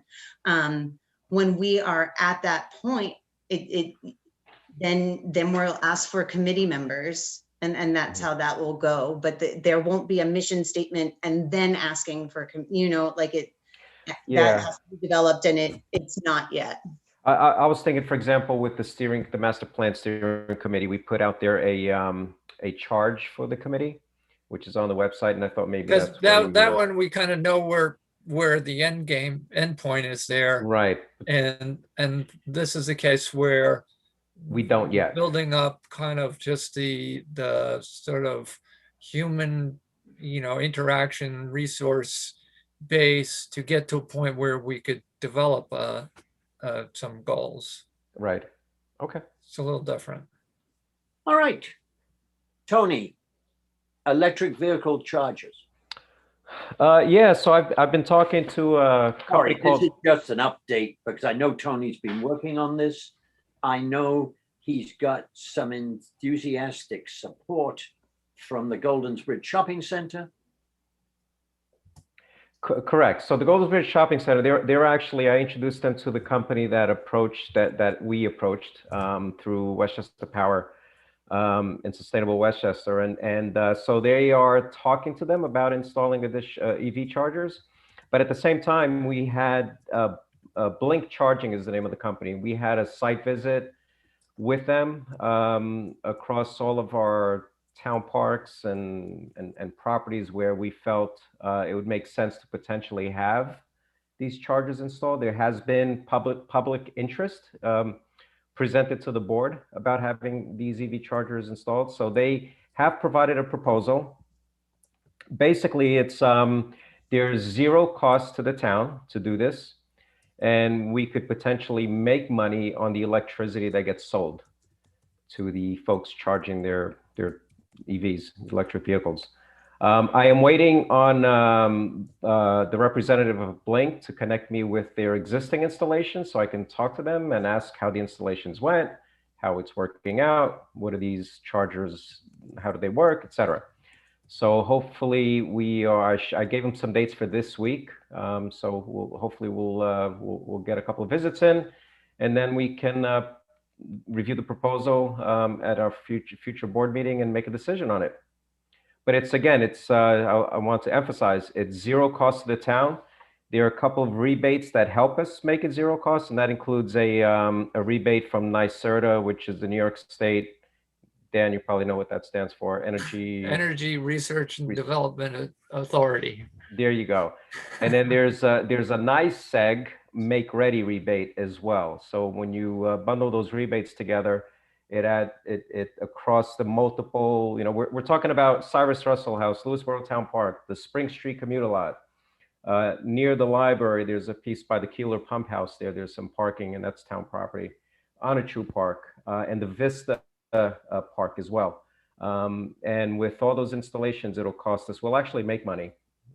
When we are at that point, then we'll ask for committee members, and that's how that will go. But there won't be a mission statement and then asking for, you know, like that has to be developed, and it's not yet. I was thinking, for example, with the master plan steering committee, we put out there a charge for the committee, which is on the website, and I thought maybe Because that's that one, we kind of know where the end point is there. Right. And this is a case where we don't yet. Building up kind of just the sort of human, you know, interaction resource base to get to a point where we could develop some goals. Right. Okay. It's a little different. All right. Tony, electric vehicle chargers. Yeah, so I've been talking to a company called... This is just an update because I know Tony's been working on this. I know he's got some enthusiastic support from the Golden's Bridge Shopping Center. Correct. So the Golden Bridge Shopping Center, they're actually, I introduced them to the company that we approached through Westchester Power and Sustainable Westchester, and so they are talking to them about installing EV chargers. But at the same time, we had Blink Charging is the name of the company. We had a site visit with them across all of our town parks and properties where we felt it would make sense to potentially have these chargers installed. There has been public interest presented to the board about having these EV chargers installed. So they have provided a proposal. Basically, it's there's zero cost to the town to do this, and we could potentially make money on the electricity that gets sold to the folks charging their EVs, electric vehicles. I am waiting on the representative of Blink to connect me with their existing installation so I can talk to them and ask how the installations went, how it's working out, what are these chargers, how do they work, etc. So hopefully I gave them some dates for this week. So hopefully we'll get a couple of visits in, and then we can review the proposal at our future board meeting and make a decision on it. But I want to emphasize, it's zero cost to the town. There are a couple of rebates that help us make it zero cost, and that includes a rebate from NYSERDA, which is the New York State Dan, you probably know what that stands for. Energy Research and Development Authority. There you go. And then there's a NYSEG make ready rebate as well. So when you bundle those rebates together, it across the multiple, we're talking about Cyrus Russell House, Lewisboro Town Park, the Spring Street commuter lot. Near the library, there's a piece by the Keeler Pump House there. There's some parking, and that's town property. Onichu Park and the Vista Park as well. And with all those installations, it'll cost us, we'll actually make money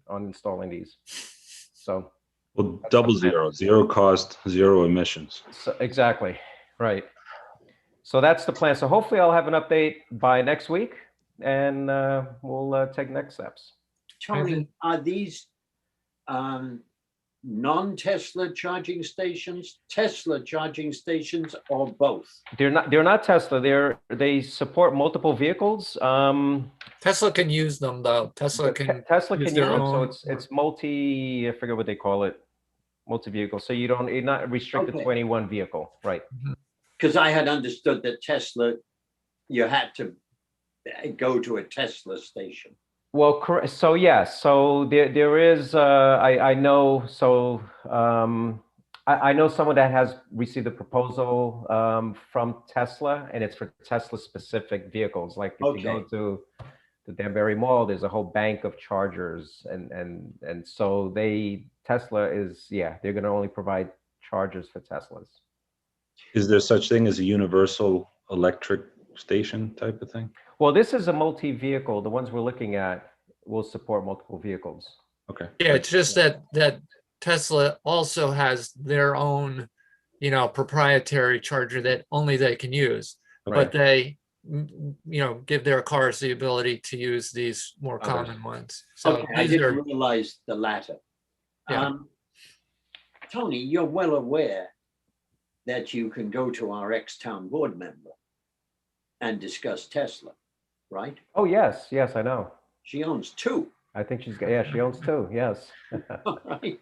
on installing these. So. Well, double zero, zero cost, zero emissions. So, exactly, right. So that's the plan. So hopefully I'll have an update by next week, and we'll take next steps. Tony, are these non-Tesla charging stations, Tesla charging stations, or both? They're not Tesla. They support multiple vehicles. Tesla can use them though. Tesla can use their them. own. So it's multi. I forget what they call it. Multi-vehicle. So you're not restricted to any one vehicle, right? Because I had understood that Tesla, you had to go to a Tesla station. Well, correct. So yes. So there is. I know. So I know someone that has received a proposal from Tesla, and it's for Tesla specific vehicles. Like if you go to the Danbury Mall, there's a whole bank of chargers, and so Tesla is, they're going to only provide chargers for Teslas. Is there such thing as a universal electric station type of thing? Well, this is a multi-vehicle. The ones we're looking at will support multiple vehicles. Okay. Yeah, it's just that Tesla also has their own, proprietary charger that only they can use, but they, give their cars the ability to use these more common ones. So I didn't realize the latter. Yeah. Tony, you're well aware that you can go to our ex-town board member and discuss Tesla, right? Oh, yes, I know. She owns two. I think she owns two, yes. Right.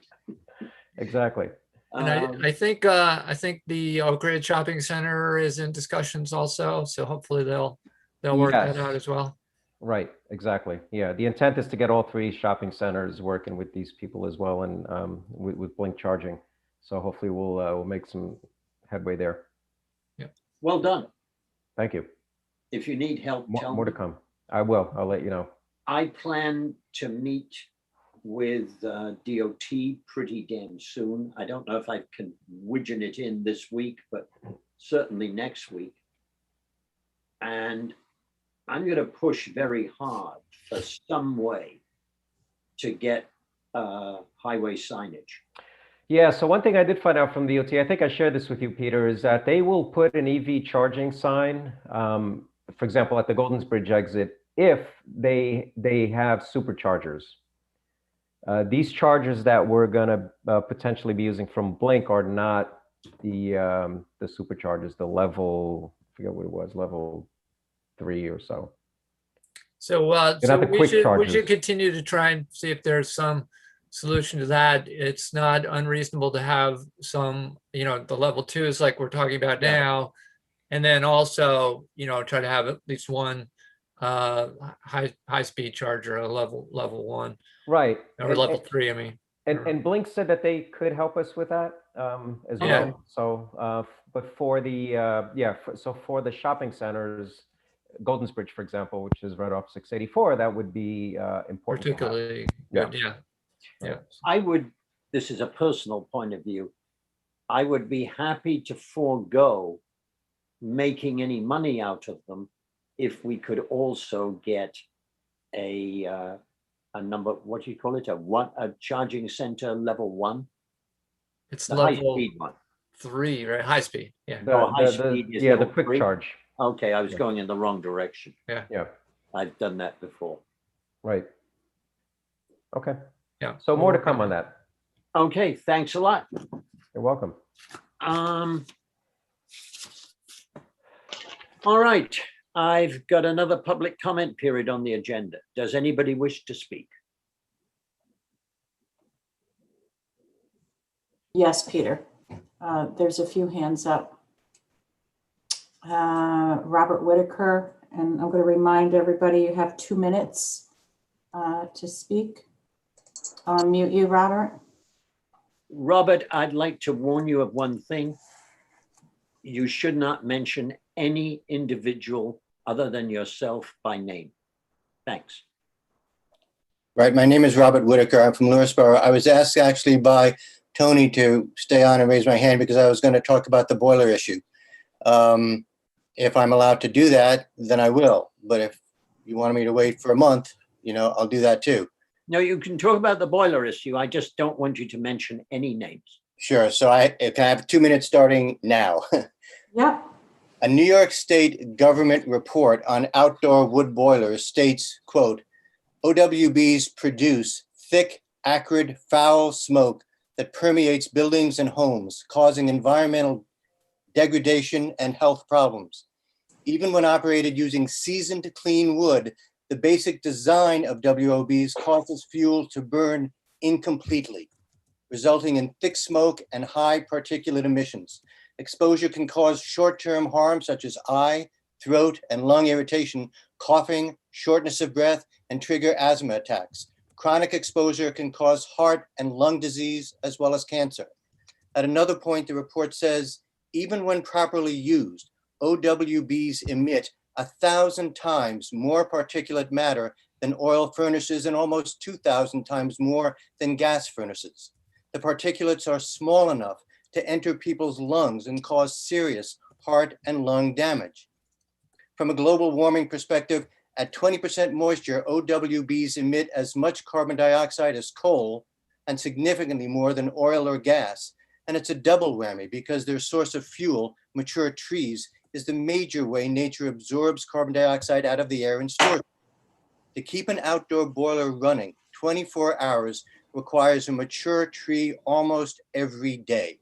Exactly. And I think the Oak Ridge Shopping Center is in discussions also, so hopefully they'll work that out as well. Right, exactly. Yeah, the intent is to get all three shopping centers working with these people as well, and with Blink charging. So hopefully we'll make some headway there. Yeah. Well done. Thank you. If you need help, tell more me. to come. I will. I'll let you know. I plan to meet with DOT pretty damn soon. I don't know if I can widgeon it in this week, but certainly next week. And I'm going to push very hard for some way to get highway signage. Yeah, so one thing I did find out from DOT, I think I shared this with you, Peter, is that they will put an EV charging sign, for example, at the Goldens Bridge exit, if they have superchargers. These chargers that we're going to potentially be using from Blink are not the superchargers, the level, I forget what it was, level 3 or so. So, we should continue to try and see if there's some solution to that. It's not unreasonable to have some, the level 2s like we're talking about now, and then also, try to have at least one high speed charger, a level 1, right, or level 3. I mean, and Blink said that they could help us with that as well. So, but for the so for the shopping centers, Goldens Bridge, for example, which is right off 684, that would be important. Particularly good, yeah. I would, this is a personal point of view, I would be happy to forego making any money out of them if we could also get a number, what do you call it? A charging center level 1. It's the level high-speed one. 3, right? High speed. Yeah. High speed is the level quick 3? charge. Okay, I was going in the wrong direction. Yeah. I've done that before. Right. Okay. Yeah. So more to come on that. Okay, thanks a lot. You're welcome. All right, I've got another public comment period on the agenda. Does anybody wish to speak? Yes, Peter. There's a few hands up. Robert Whitaker And I'm going to remind everybody you have 2 minutes to speak. I'll unmute you, Robert. Robert, I'd like to warn you of one thing. You should not mention any individual other than yourself by name. Thanks. Right, my name is Robert Whitaker. I'm from Lewisboro. I was asked actually by Tony to stay on and raise my hand because I was going to talk about the boiler issue. If I'm allowed to do that, then I will. But if you want me to wait for a month, I'll do that too. No, you can talk about the boiler issue. I just don't want you to mention any names. Sure. So can I have 2 minutes starting now? Yep. A New York State government report on outdoor wood boilers states, quote, OWBs produce thick, acrid, foul smoke that permeates buildings and homes, causing environmental degradation and health problems. Even when operated using seasoned clean wood, the basic design of WOBs causes fuel to burn incompletely, resulting in thick smoke and high particulate emissions. Exposure can cause short-term harm such as eye, throat, and lung irritation, coughing, shortness of breath, and trigger asthma attacks. Chronic exposure can cause heart and lung disease as well as cancer. At another point, the report says, even when properly used, OWBs emit 1,000 times more particulate matter than oil furnaces and almost 2,000 times more than gas furnaces. The particulates are small enough to enter people's lungs and cause serious heart and lung damage. From a global warming perspective, at 20% moisture, OWBs emit as much carbon dioxide as coal and significantly more than oil or gas. And it's a double whammy because their source of fuel, mature trees, is the major way nature absorbs carbon dioxide out of the air and stores it. To keep an outdoor boiler running 24 hours requires a mature tree almost every day.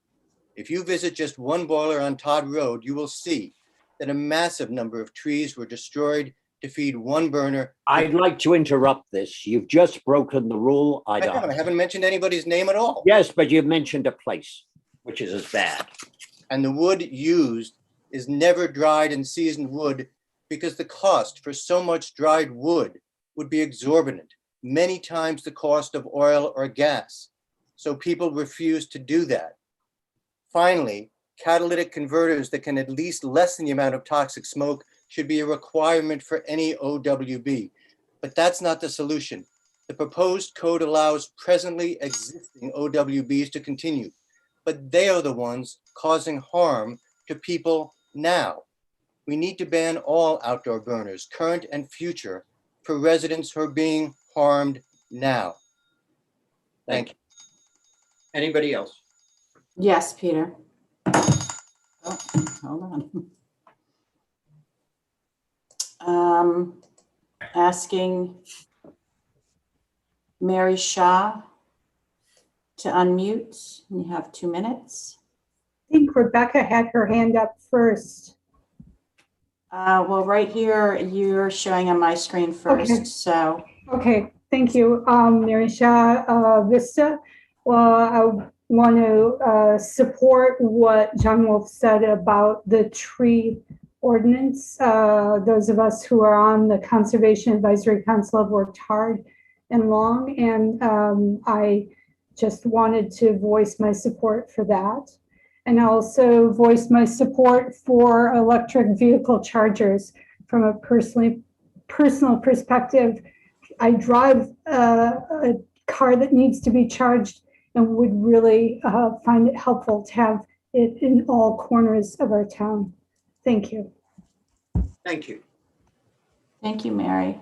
If you visit just one boiler on Todd Road, you will see that a massive number of trees were destroyed to feed one burner. I'd like to interrupt this. You've just broken the rule. I haven't mentioned anybody's name at all. Yes, but you've mentioned a place, which is as bad. And the wood used is never dried and seasoned wood because the cost for so much dried wood would be exorbitant, many times the cost of oil or gas. So people refuse to do that. Finally, catalytic converters that can at least lessen the amount of toxic smoke should be a requirement for any OWB. But that's not the solution. The proposed code allows presently existing OWBs to continue, but they are the ones causing harm to people now. We need to ban all outdoor burners, current and future, for residents who are being harmed now. Thank you. Anybody else? Yes, Peter. Oh, hold on. Asking Mary Shaw to unmute. You have 2 minutes. I think Rebecca had her hand up first. Well, right here, you're showing on my screen first, Okay. so. Okay, thank you, Mary Shaw Vista. Well, I want to support what John Wolf said about the tree ordinance. Those of us who are on the Conservation Advisory Council have worked hard and long, and I just wanted to voice my support for that. And also voice my support for electric vehicle chargers from a personal perspective. I drive a car that needs to be charged and would really find it helpful to have it in all corners of our town. Thank you. Thank you. Thank you, Mary.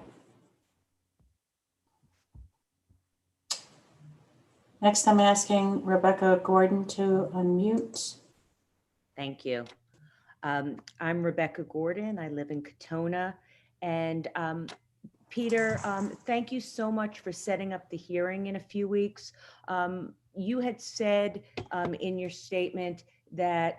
Next, I'm asking Rebecca Gordon to unmute. Thank you. I'm Rebecca Gordon. I live in Katona. And Peter, thank you so much for setting up the hearing in a few weeks. You had said in your statement that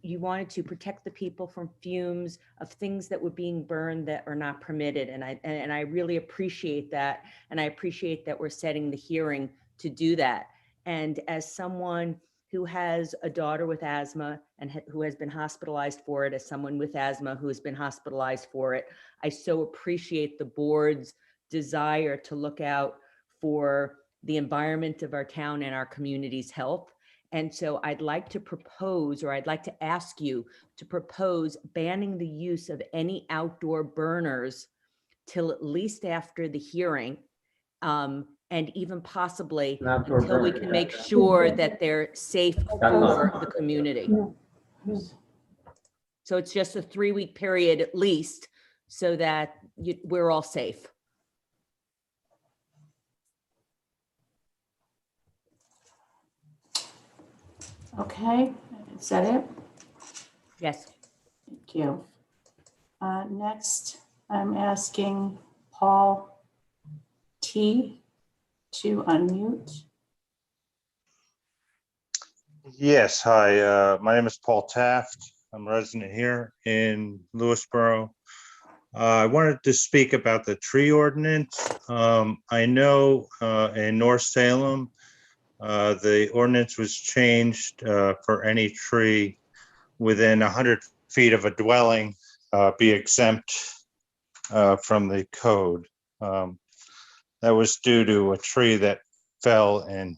you wanted to protect the people from fumes of things that were being burned that are not permitted. And I really appreciate that. And I appreciate that we're setting the hearing to do that. And as someone who has a daughter with asthma and who has been hospitalized for it, as someone with asthma who has been hospitalized for it. I so appreciate the board's desire to look out for the environment of our town and our community's health. And so I'd like to propose, or I'd like to ask you to propose banning the use of any outdoor burners till at least after the hearing, and even possibly Outdoor until we burner, can yeah. make sure that they're safe for the community. So it's just a 3-week period at least, so that we're all safe. Okay, is that it? Yes. Thank you. Next, I'm asking Paul T. to unmute. Yes, hi, my name is Paul Taft. I'm a resident here in Lewisboro. I wanted to speak about the tree ordinance. I know in North Salem, the ordinance was changed for any tree within 100 feet of a dwelling be exempt from the code. That was due to a tree that fell and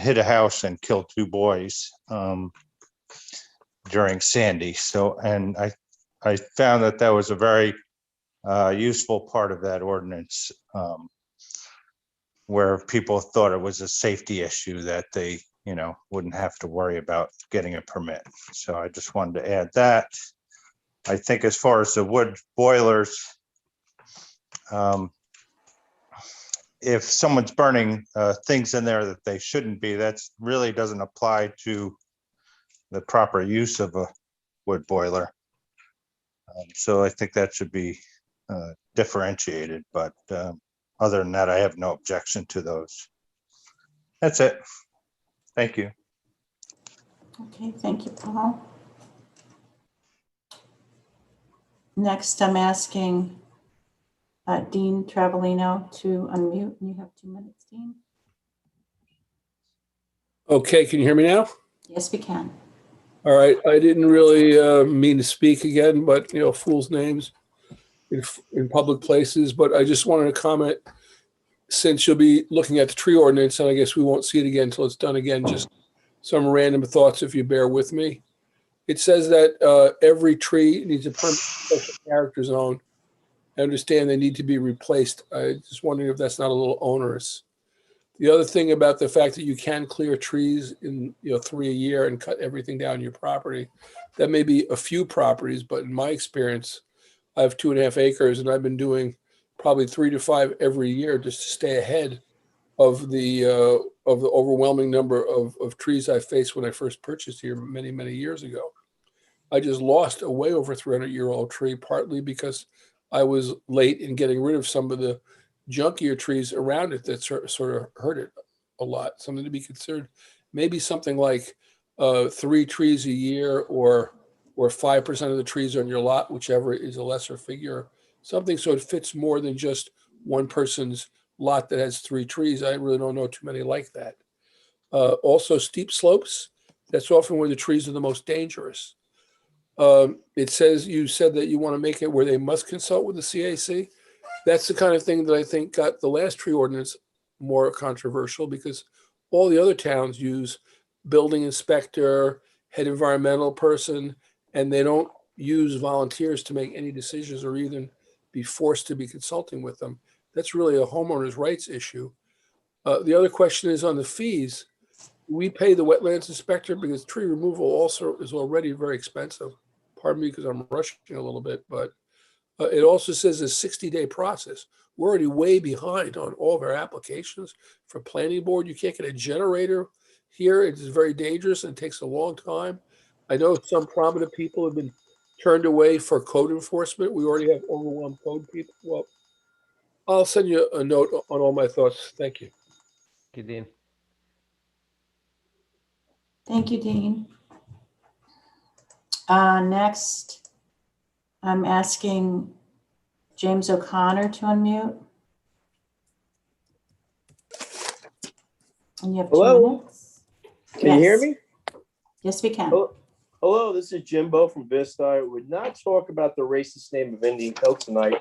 hit a house and killed 2 boys during Sandy. So, and I found that that was a very useful part of that ordinance, where people thought it was a safety issue that they, wouldn't have to worry about getting a permit. So I just wanted to add that. I think as far as the wood boilers, if someone's burning things in there that they shouldn't be, that really doesn't apply to the proper use of a wood boiler. So I think that should be differentiated, but other than that, I have no objection to those. That's it. Thank you. Okay, thank you, Paul. Next, I'm asking Dean Travellino to unmute. You have 2 minutes, Dean. Okay, can you hear me now? Yes, we can. All right, I didn't really mean to speak again, but fools' names in public places. But I just wanted to comment, since you'll be looking at the tree ordinance, and I guess we won't see it again until it's done again, just some random thoughts if you bear with me. It says that every tree needs a permanent special character zone. I understand they need to be replaced. I just wondering if that's not a little onerous. The other thing about the fact that you can clear trees in 3 a year and cut everything down your property, that may be a few properties, but in my experience, I have 2.5 acres and I've been doing probably 3 to 5 every year just to stay ahead of the overwhelming number of trees I faced when I first purchased here many, many years ago. I just lost a way over 300-year-old tree, partly because I was late in getting rid of some of the junkier trees around it that sort of hurt it a lot. Something to be considered. Maybe something like 3 trees a year, or 5% of the trees on your lot, whichever is a lesser figure. Something so it fits more than just one person's lot that has 3 trees. I really don't know too many like that. Also, steep slopes. That's often where the trees are the most dangerous. It says, you said that you want to make it where they must consult with the CAC. That's the kind of thing that I think got the last tree ordinance more controversial, because all the other towns use building inspector, head environmental person, and they don't use volunteers to make any decisions or even be forced to be consulting with them. That's really a homeowner's rights issue. The other question is on the fees. We pay the wetlands inspector because tree removal also is already very expensive. Pardon me because I'm rushing a little bit, but it also says a 60-day process. We're already way behind on all of our applications for planning board. You can't get a generator here. It is very dangerous and takes a long time. I know some prominent people have been turned away for code enforcement. We already have overwhelmed code people. Well, I'll send you a note on all my thoughts. Thank you. Thank you, Dean. Thank you, Dean. Next, I'm asking James O'Connor to unmute. And you have 2 Hello? minutes. Can you hear Yes. me? Yes, we can. Hello, this is Jimbo from Vista. I would not talk about the racist name of Indian Hill tonight,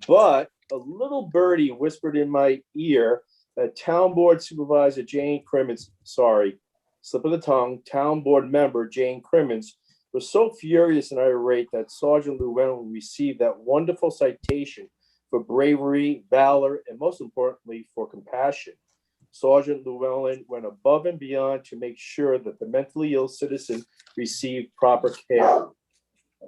but a little birdie whispered in my ear that Town Board Supervisor Jane Crimmins, sorry, slip of the tongue, Town Board member Jane Crimmins was so furious and irate that Sergeant Llewellyn received that wonderful citation for bravery, valor, and most importantly, for compassion. Sergeant Llewellyn went above and beyond to make sure that the mentally ill citizen received proper care.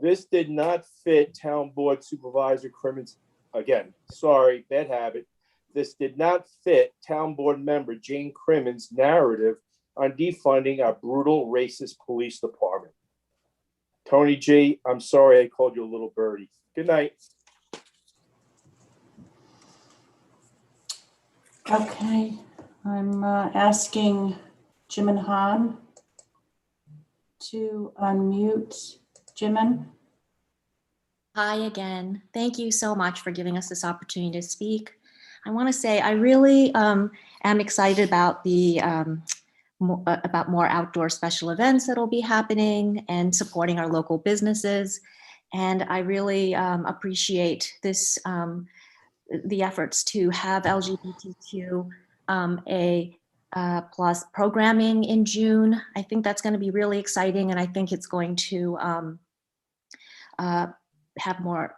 This did not fit Town Board Supervisor Crimmins, again, sorry, bad habit. This did not fit Town Board member Jane Crimmins' narrative on defunding our brutal racist police department. Tony G, I'm sorry I called you a little birdie. Good night. Okay, I'm asking Jim Han to unmute. Jimin? Hi again. Thank you so much for giving us this opportunity to speak. I want to say I really am excited about the about more outdoor special events that'll be happening and supporting our local businesses. And I really appreciate this the efforts to have LGBTQ plus programming in June. I think that's going to be really exciting, and I think it's going to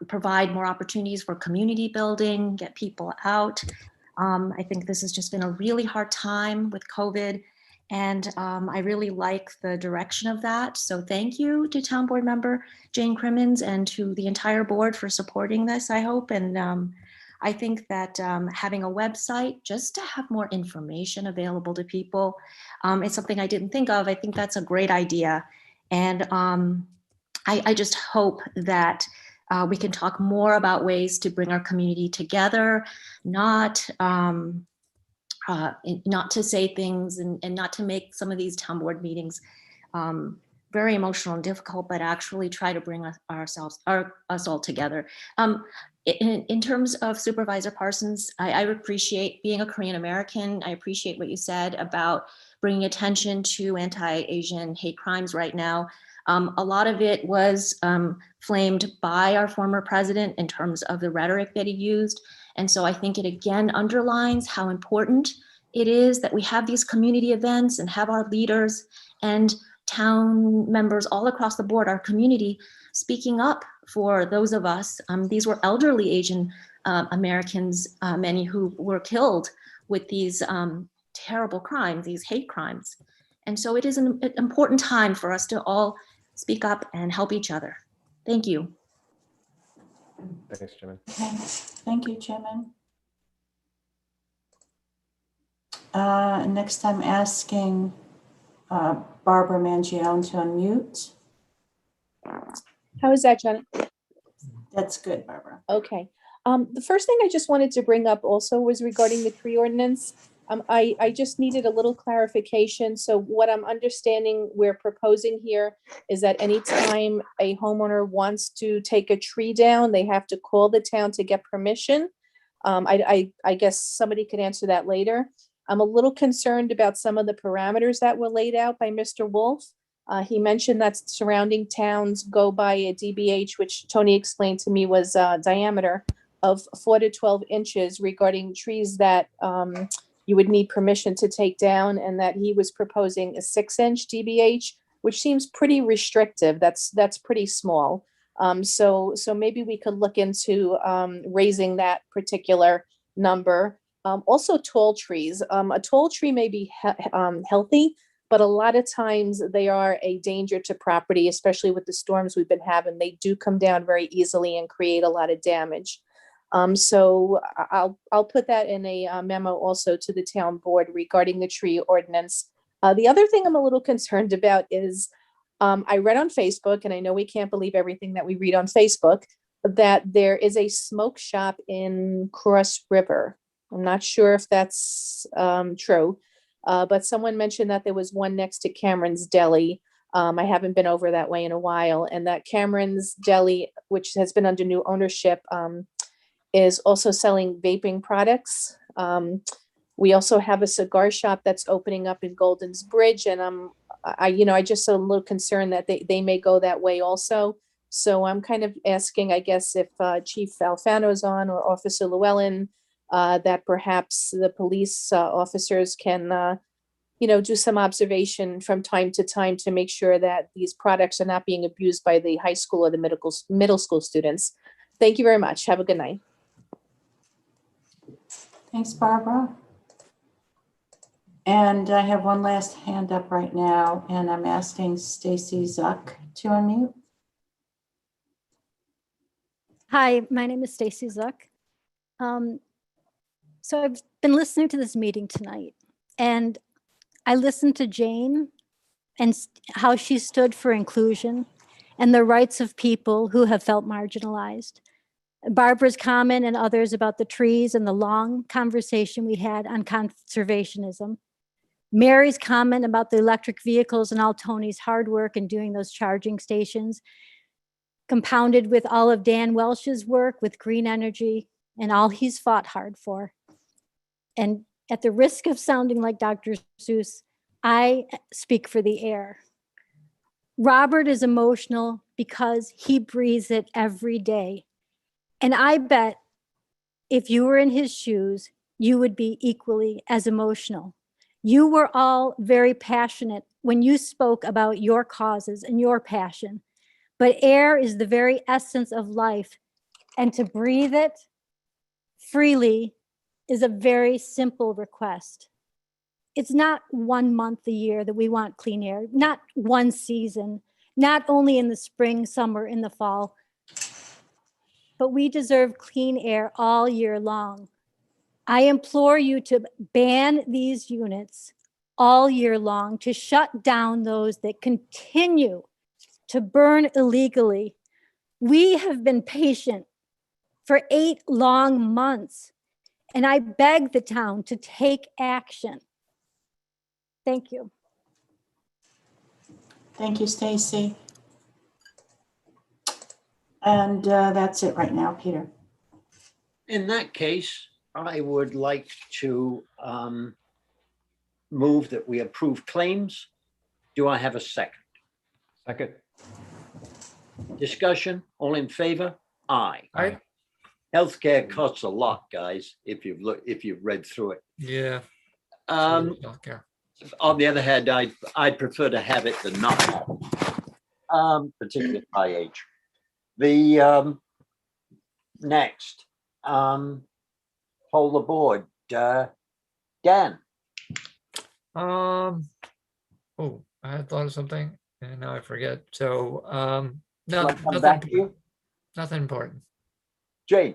provide more opportunities for community building, get people out. I think this has just been a really hard time with COVID, and I really like the direction of that. So thank you to Town Board member Jane Crimmins and to the entire board for supporting this, I hope. And I think that having a website just to have more information available to people is something I didn't think of. I think that's a great idea. And I just hope that we can talk more about ways to bring our community together, not to say things and not to make some of these town board meetings very emotional and difficult, but actually try to bring us all together. In terms of Supervisor Parsons, I appreciate being a Korean American. I appreciate what you said about bringing attention to anti-Asian hate crimes right now. A lot of it was flamed by our former president in terms of the rhetoric that he used. And so I think it again underlines how important it is that we have these community events and have our leaders and town members all across the board, our community, speaking up for those of us. These were elderly Asian Americans, many who were killed with these terrible crimes, these hate crimes. And so it is an important time for us to all speak up and help each other. Thank you. Thanks, Jimin. Okay. Thank you, Jimin. Next, I'm asking Barbara Mangione to unmute. How is that, Janet? That's good, Barbara. Okay. The first thing I just wanted to bring up also was regarding the tree ordinance. I just needed a little clarification. So what I'm understanding we're proposing here is that anytime a homeowner wants to take a tree down, they have to call the town to get permission. I guess somebody could answer that later. I'm a little concerned about some of the parameters that were laid out by Mr. Wolf. He mentioned that surrounding towns go by a DBH, which Tony explained to me was diameter of 4 to 12 inches regarding trees that you would need permission to take down, and that he was proposing a 6-inch DBH, which seems pretty restrictive. That's pretty small. So maybe we could look into raising that particular number. Also tall trees. A tall tree may be healthy, but a lot of times they are a danger to property, especially with the storms we've been having. They do come down very easily and create a lot of damage. So I'll put that in a memo also to the town board regarding the tree ordinance. The other thing I'm a little concerned about is I read on Facebook, and I know we can't believe everything that we read on Facebook, that there is a smoke shop in Cross River. I'm not sure if that's true, but someone mentioned that there was one next to Cameron's Deli. I haven't been over that way in a while, and that Cameron's Deli, which has been under new ownership, is also selling vaping products. We also have a cigar shop that's opening up in Golden's Bridge, and I just am a little concerned that they may go that way also. So I'm kind of asking, I guess, if Chief Alfano's on or Officer Llewellyn, that perhaps the police officers can, do some observation from time to time to make sure that these products are not being abused by the high school or the middle school students. Thank you very much. Have a good night. Thanks, Barbara. And I have one last hand up right now, and I'm asking Stacy Zuck to unmute. Hi, my name is Stacy Zuck. So I've been listening to this meeting tonight, and I listened to Jane and how she stood for inclusion and the rights of people who have felt marginalized. Barbara's comment and others about the trees and the long conversation we had on conservationism. Mary's comment about the electric vehicles and all Tony's hard work in doing those charging stations, compounded with all of Dan Welsh's work with green energy and all he's fought hard for. And at the risk of sounding like Dr. Seuss, I speak for the air. Robert is emotional because he breathes it every day. And I bet if you were in his shoes, you would be equally as emotional. You were all very passionate when you spoke about your causes and your passion. But air is the very essence of life. And to breathe it freely is a very simple request. It's not 1 month a year that we want clean air, not one season, not only in the spring, summer, in the fall, but we deserve clean air all year long. I implore you to ban these units all year long, to shut down those that continue to burn illegally. We have been patient for 8 long months, and I beg the town to take action. Thank you. Thank you, Stacy. And that's it right now, Peter. In that case, I would like to move that we approve claims. Do I have a second? Second. Discussion, all in favor? Aye. Aye. Healthcare costs a lot, guys, if you've read through it. Yeah. On the other hand, I'd prefer to have it than not, particularly at my age. The next, poll the board. Dan. Oh, I had thought of something and now I forget. So nothing important. Jane.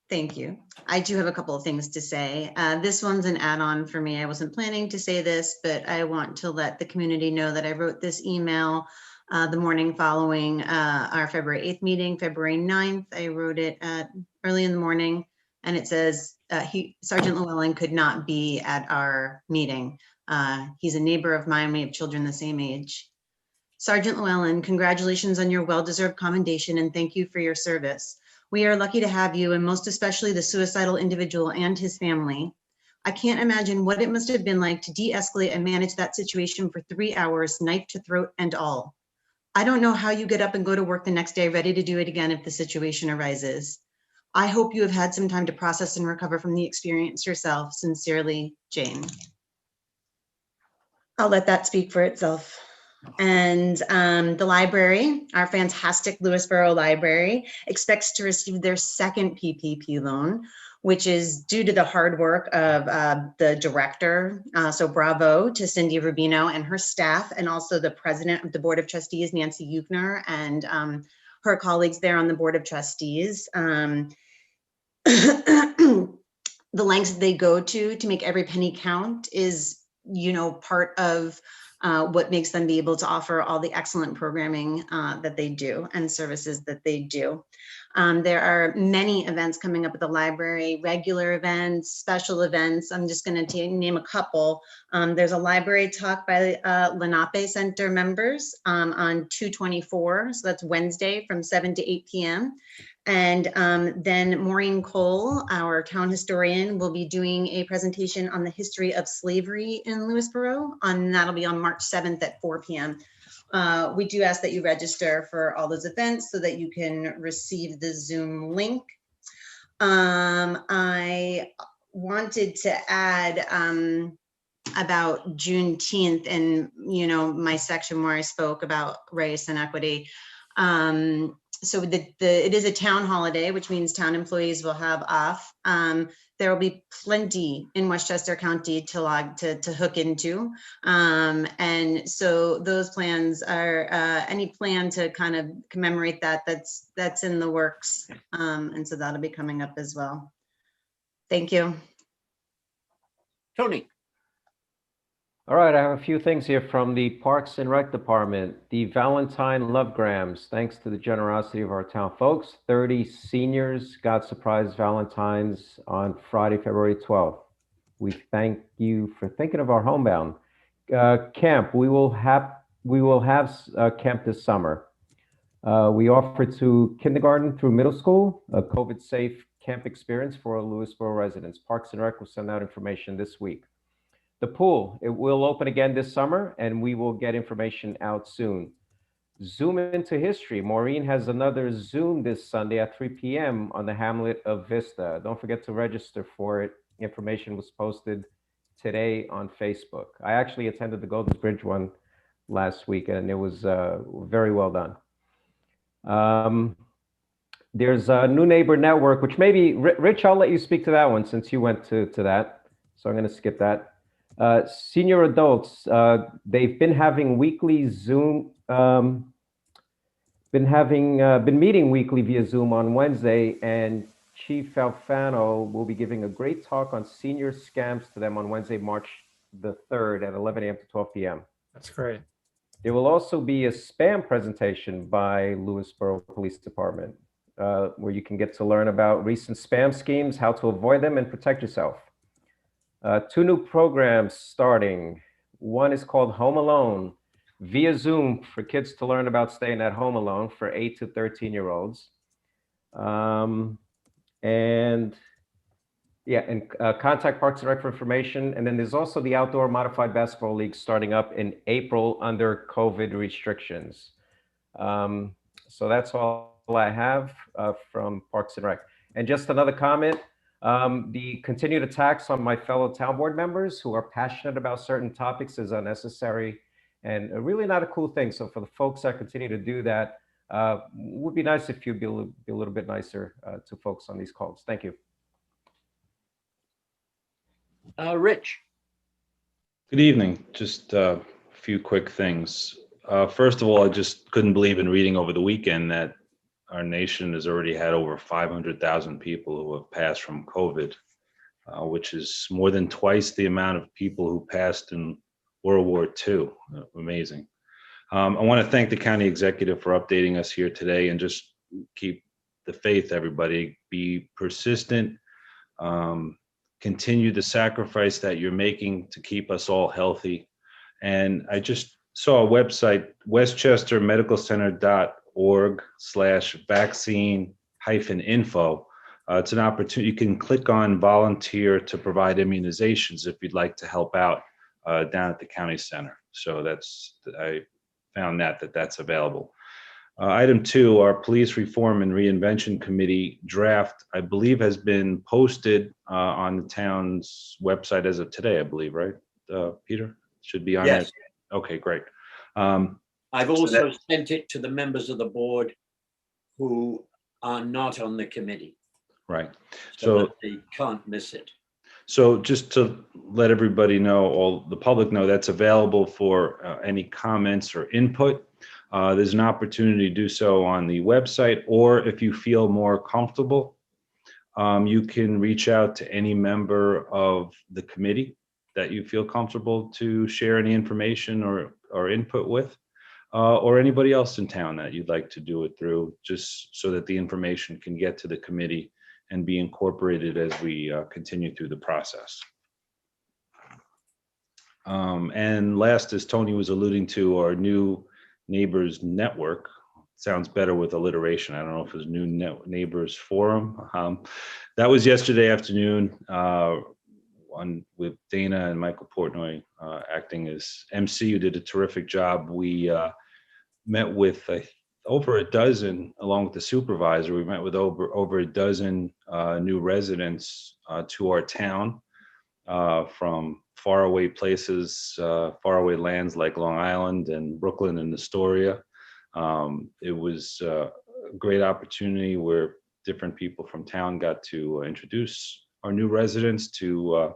Thank you. I do have a couple of things to say. This one's an add-on for me. I wasn't planning to say this, but I want to let the community know that I wrote this email the morning following our February 8th meeting, February 9th. I wrote it early in the morning, and it says, Sergeant Llewellyn could not be at our meeting. He's a neighbor of mine. We have children the same age. Sergeant Llewellyn, congratulations on your well-deserved commendation, and thank you for your service. We are lucky to have you, and most especially the suicidal individual and his family. I can't imagine what it must have been like to de-escalate and manage that situation for 3 hours, knife to throat and all. I don't know how you get up and go to work the next day ready to do it again if the situation arises. I hope you have had some time to process and recover from the experience yourself. Sincerely, Jane. I'll let that speak for itself. And the library, our fantastic Lewisboro library, expects to receive their second PPP loan, which is due to the hard work of the director. So bravo to Cindy Rubino and her staff, and also the president of the Board of Trustees, Nancy Eugner, and her colleagues there on the Board of Trustees. The lengths they go to make every penny count is, part of what makes them be able to offer all the excellent programming that they do and services that they do. There are many events coming up at the library, regular events, special events. I'm just going to name a couple. There's a library talk by Lenape Center members on 2/24. So that's Wednesday from 7 to 8 p.m. And then Maureen Cole, our town historian, will be doing a presentation on the history of slavery in Lewisboro, and that'll be on March 7th at 4 p.m. We do ask that you register for all those events so that you can receive the Zoom link. I wanted to add about Juneteenth and, my section where I spoke about race and equity. So it is a town holiday, which means town employees will have off. There will be plenty in Westchester County to hook into. And so those plans are, any plan to kind of commemorate that's in the works. And so that'll be coming up as well. Thank you. Tony. All right, I have a few things here from the Parks and Rec Department. The Valentine Lovegrams, thanks to the generosity of our town folks, 30 seniors got surprise Valentines on Friday, February 12th. We thank you for thinking of our homebound. Camp, we will have camp this summer. We offer to kindergarten through middle school a COVID-safe camp experience for Lewisboro residents. Parks and Rec will send out information this week. The pool, it will open again this summer, and we will get information out soon. Zoom into history. Maureen has another Zoom this Sunday at 3 p.m. on the hamlet of Vista. Don't forget to register for it. Information was posted today on Facebook. I actually attended the Golden Bridge one last week, and it was very well done. There's a New Neighbor Network, which maybe, Rich, I'll let you speak to that one since you went to that. So I'm going to skip that. Senior adults, they've been having weekly Zoom, been meeting weekly via Zoom on Wednesday, and Chief Alfano will be giving a great talk on senior scams to them on Wednesday, March the 3rd at 11 a.m. to 12 p.m. That's great. There will also be a spam presentation by Lewisboro Police Department, where you can get to learn about recent spam schemes, how to avoid them, and protect yourself. 2 new programs starting. One is called Home Alone via Zoom for kids to learn about staying at home alone for 8 to 13-year-olds. Contact Parks and Rec for information. And then there's also the Outdoor Modified Basketball League starting up in April under COVID restrictions. So that's all I have from Parks and Rec. And just another comment. The continued attacks on my fellow town board members who are passionate about certain topics is unnecessary and really not a cool thing. So for the folks that continue to do that, would be nice if you'd be a little bit nicer to folks on these calls. Thank you. Rich. Good evening. Just a few quick things. First of all, I just couldn't believe in reading over the weekend that our nation has already had over 500,000 people who have passed from COVID, which is more than twice the amount of people who passed in World War II. Amazing. I want to thank the county executive for updating us here today, and just keep the faith, everybody. Be persistent. Continue the sacrifice that you're making to keep us all healthy. And I just saw a website, westchestermedicalcenter.org/vaccine-info. It's an opportunity. You can click on volunteer to provide immunizations if you'd like to help out down at the county center. So I found that's available. Item 2, our Police Reform and Reinvention Committee draft, I believe, has been posted on the town's website as of today, I believe, right, Peter? Should be on Yes. it. Okay, great. I've also sent it to the members of the board who are not on the committee, Right. so So that they can't miss it. So just to let everybody know, all the public know, that's available for any comments or input. There's an opportunity to do so on the website, or if you feel more comfortable, you can reach out to any member of the committee that you feel comfortable to share any information or input with, or anybody else in town that you'd like to do it through, just so that the information can get to the committee and be incorporated as we continue through the process. And last, as Tony was alluding to, our new neighbors network, sounds better with alliteration. I don't know if it was New Neighbors Forum. That was yesterday afternoon with Dana and Michael Portnoy acting as MC, who did a terrific job. We met with over a dozen, along with the supervisor, we met with over a dozen new residents to our town from faraway places, faraway lands like Long Island and Brooklyn and Astoria. It was a great opportunity where different people from town got to introduce our new residents to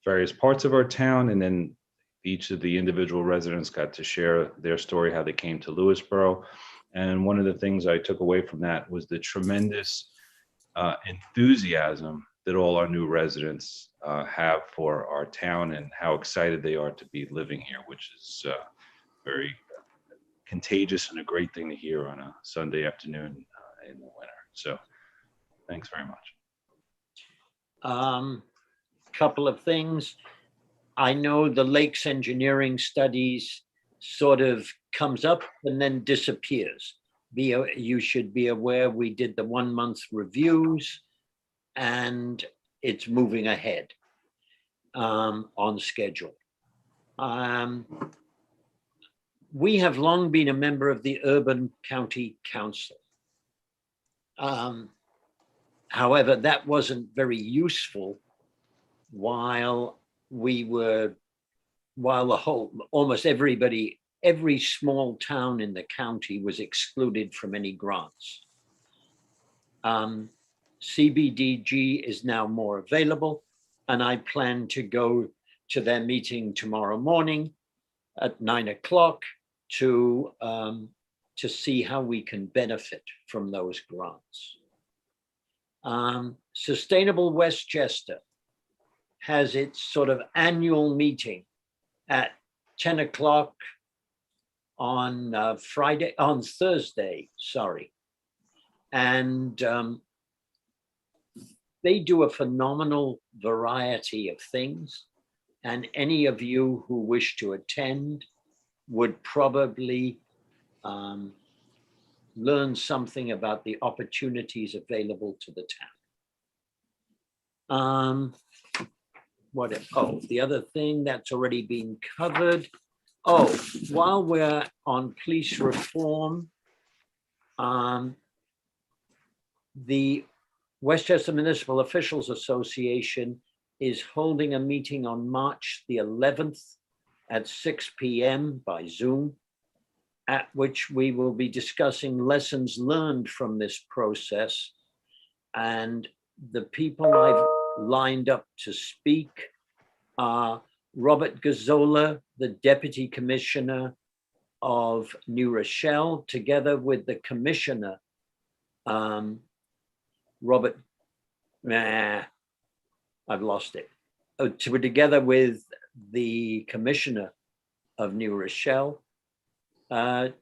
various parts of our town, and then each of the individual residents got to share their story, how they came to Lewisboro. And one of the things I took away from that was the tremendous enthusiasm that all our new residents have for our town and how excited they are to be living here, which is very contagious and a great thing to hear on a Sunday afternoon in the winter. So thanks very much. Couple of things. I know the lakes engineering studies sort of comes up and then disappears. You should be aware we did the 1 month reviews and it's moving ahead on schedule. We have long been a member of the Urban County Council. However, that wasn't very useful while almost every small town in the county was excluded from any grants. CBDG is now more available, and I plan to go to their meeting tomorrow morning at 9 o'clock to see how we can benefit from those grants. Sustainable Westchester has its sort of annual meeting at 10 o'clock on Thursday, sorry. And they do a phenomenal variety of things. And any of you who wish to attend would probably learn something about the opportunities available to the town. The other thing that's already been covered. While we're on police reform, the Westchester Municipal Officials Association is holding a meeting on March the 11th at 6 p.m. by Zoom, at which we will be discussing lessons learned from this process. And the people I've lined up to speak are Robert Gazzola, the Deputy Commissioner of New Rochelle, together with the Commissioner, I've lost it. Together with the Commissioner of New Rochelle,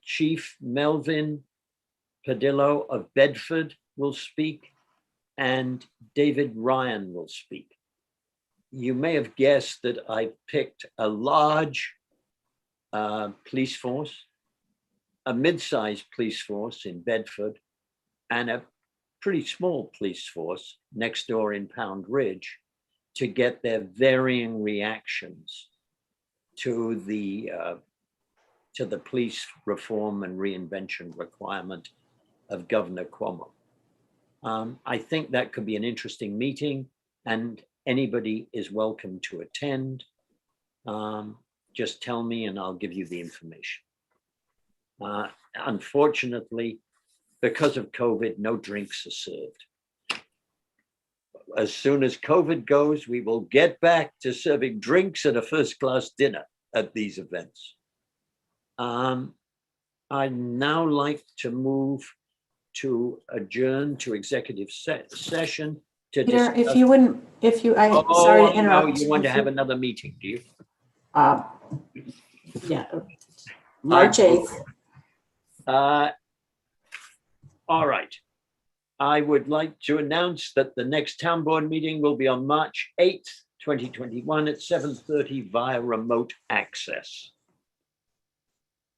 Chief Melvin Padillo of Bedford will speak, and David Ryan will speak. You may have guessed that I picked a large police force, a mid-sized police force in Bedford, and a pretty small police force next door in Pound Ridge to get their varying reactions to the police reform and reinvention requirement of Governor Cuomo. I think that could be an interesting meeting, and anybody is welcome to attend. Just tell me and I'll give you the information. Unfortunately, because of COVID, no drinks are served. As soon as COVID goes, we will get back to serving drinks and a first-class dinner at these events. I'd now like to move to adjourn to executive session to Peter, discuss. if you wouldn't, sorry to interrupt. You want to have another meeting, do you? Yeah, March 8th. All right. I would like to announce that the next town board meeting will be on March 8th, 2021 at 7:30 via remote access.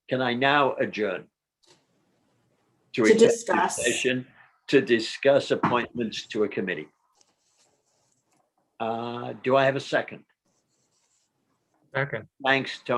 Can I now adjourn? to To executive discuss. session to discuss appointments to a committee. Do I have a second? Second. Thanks, Tony.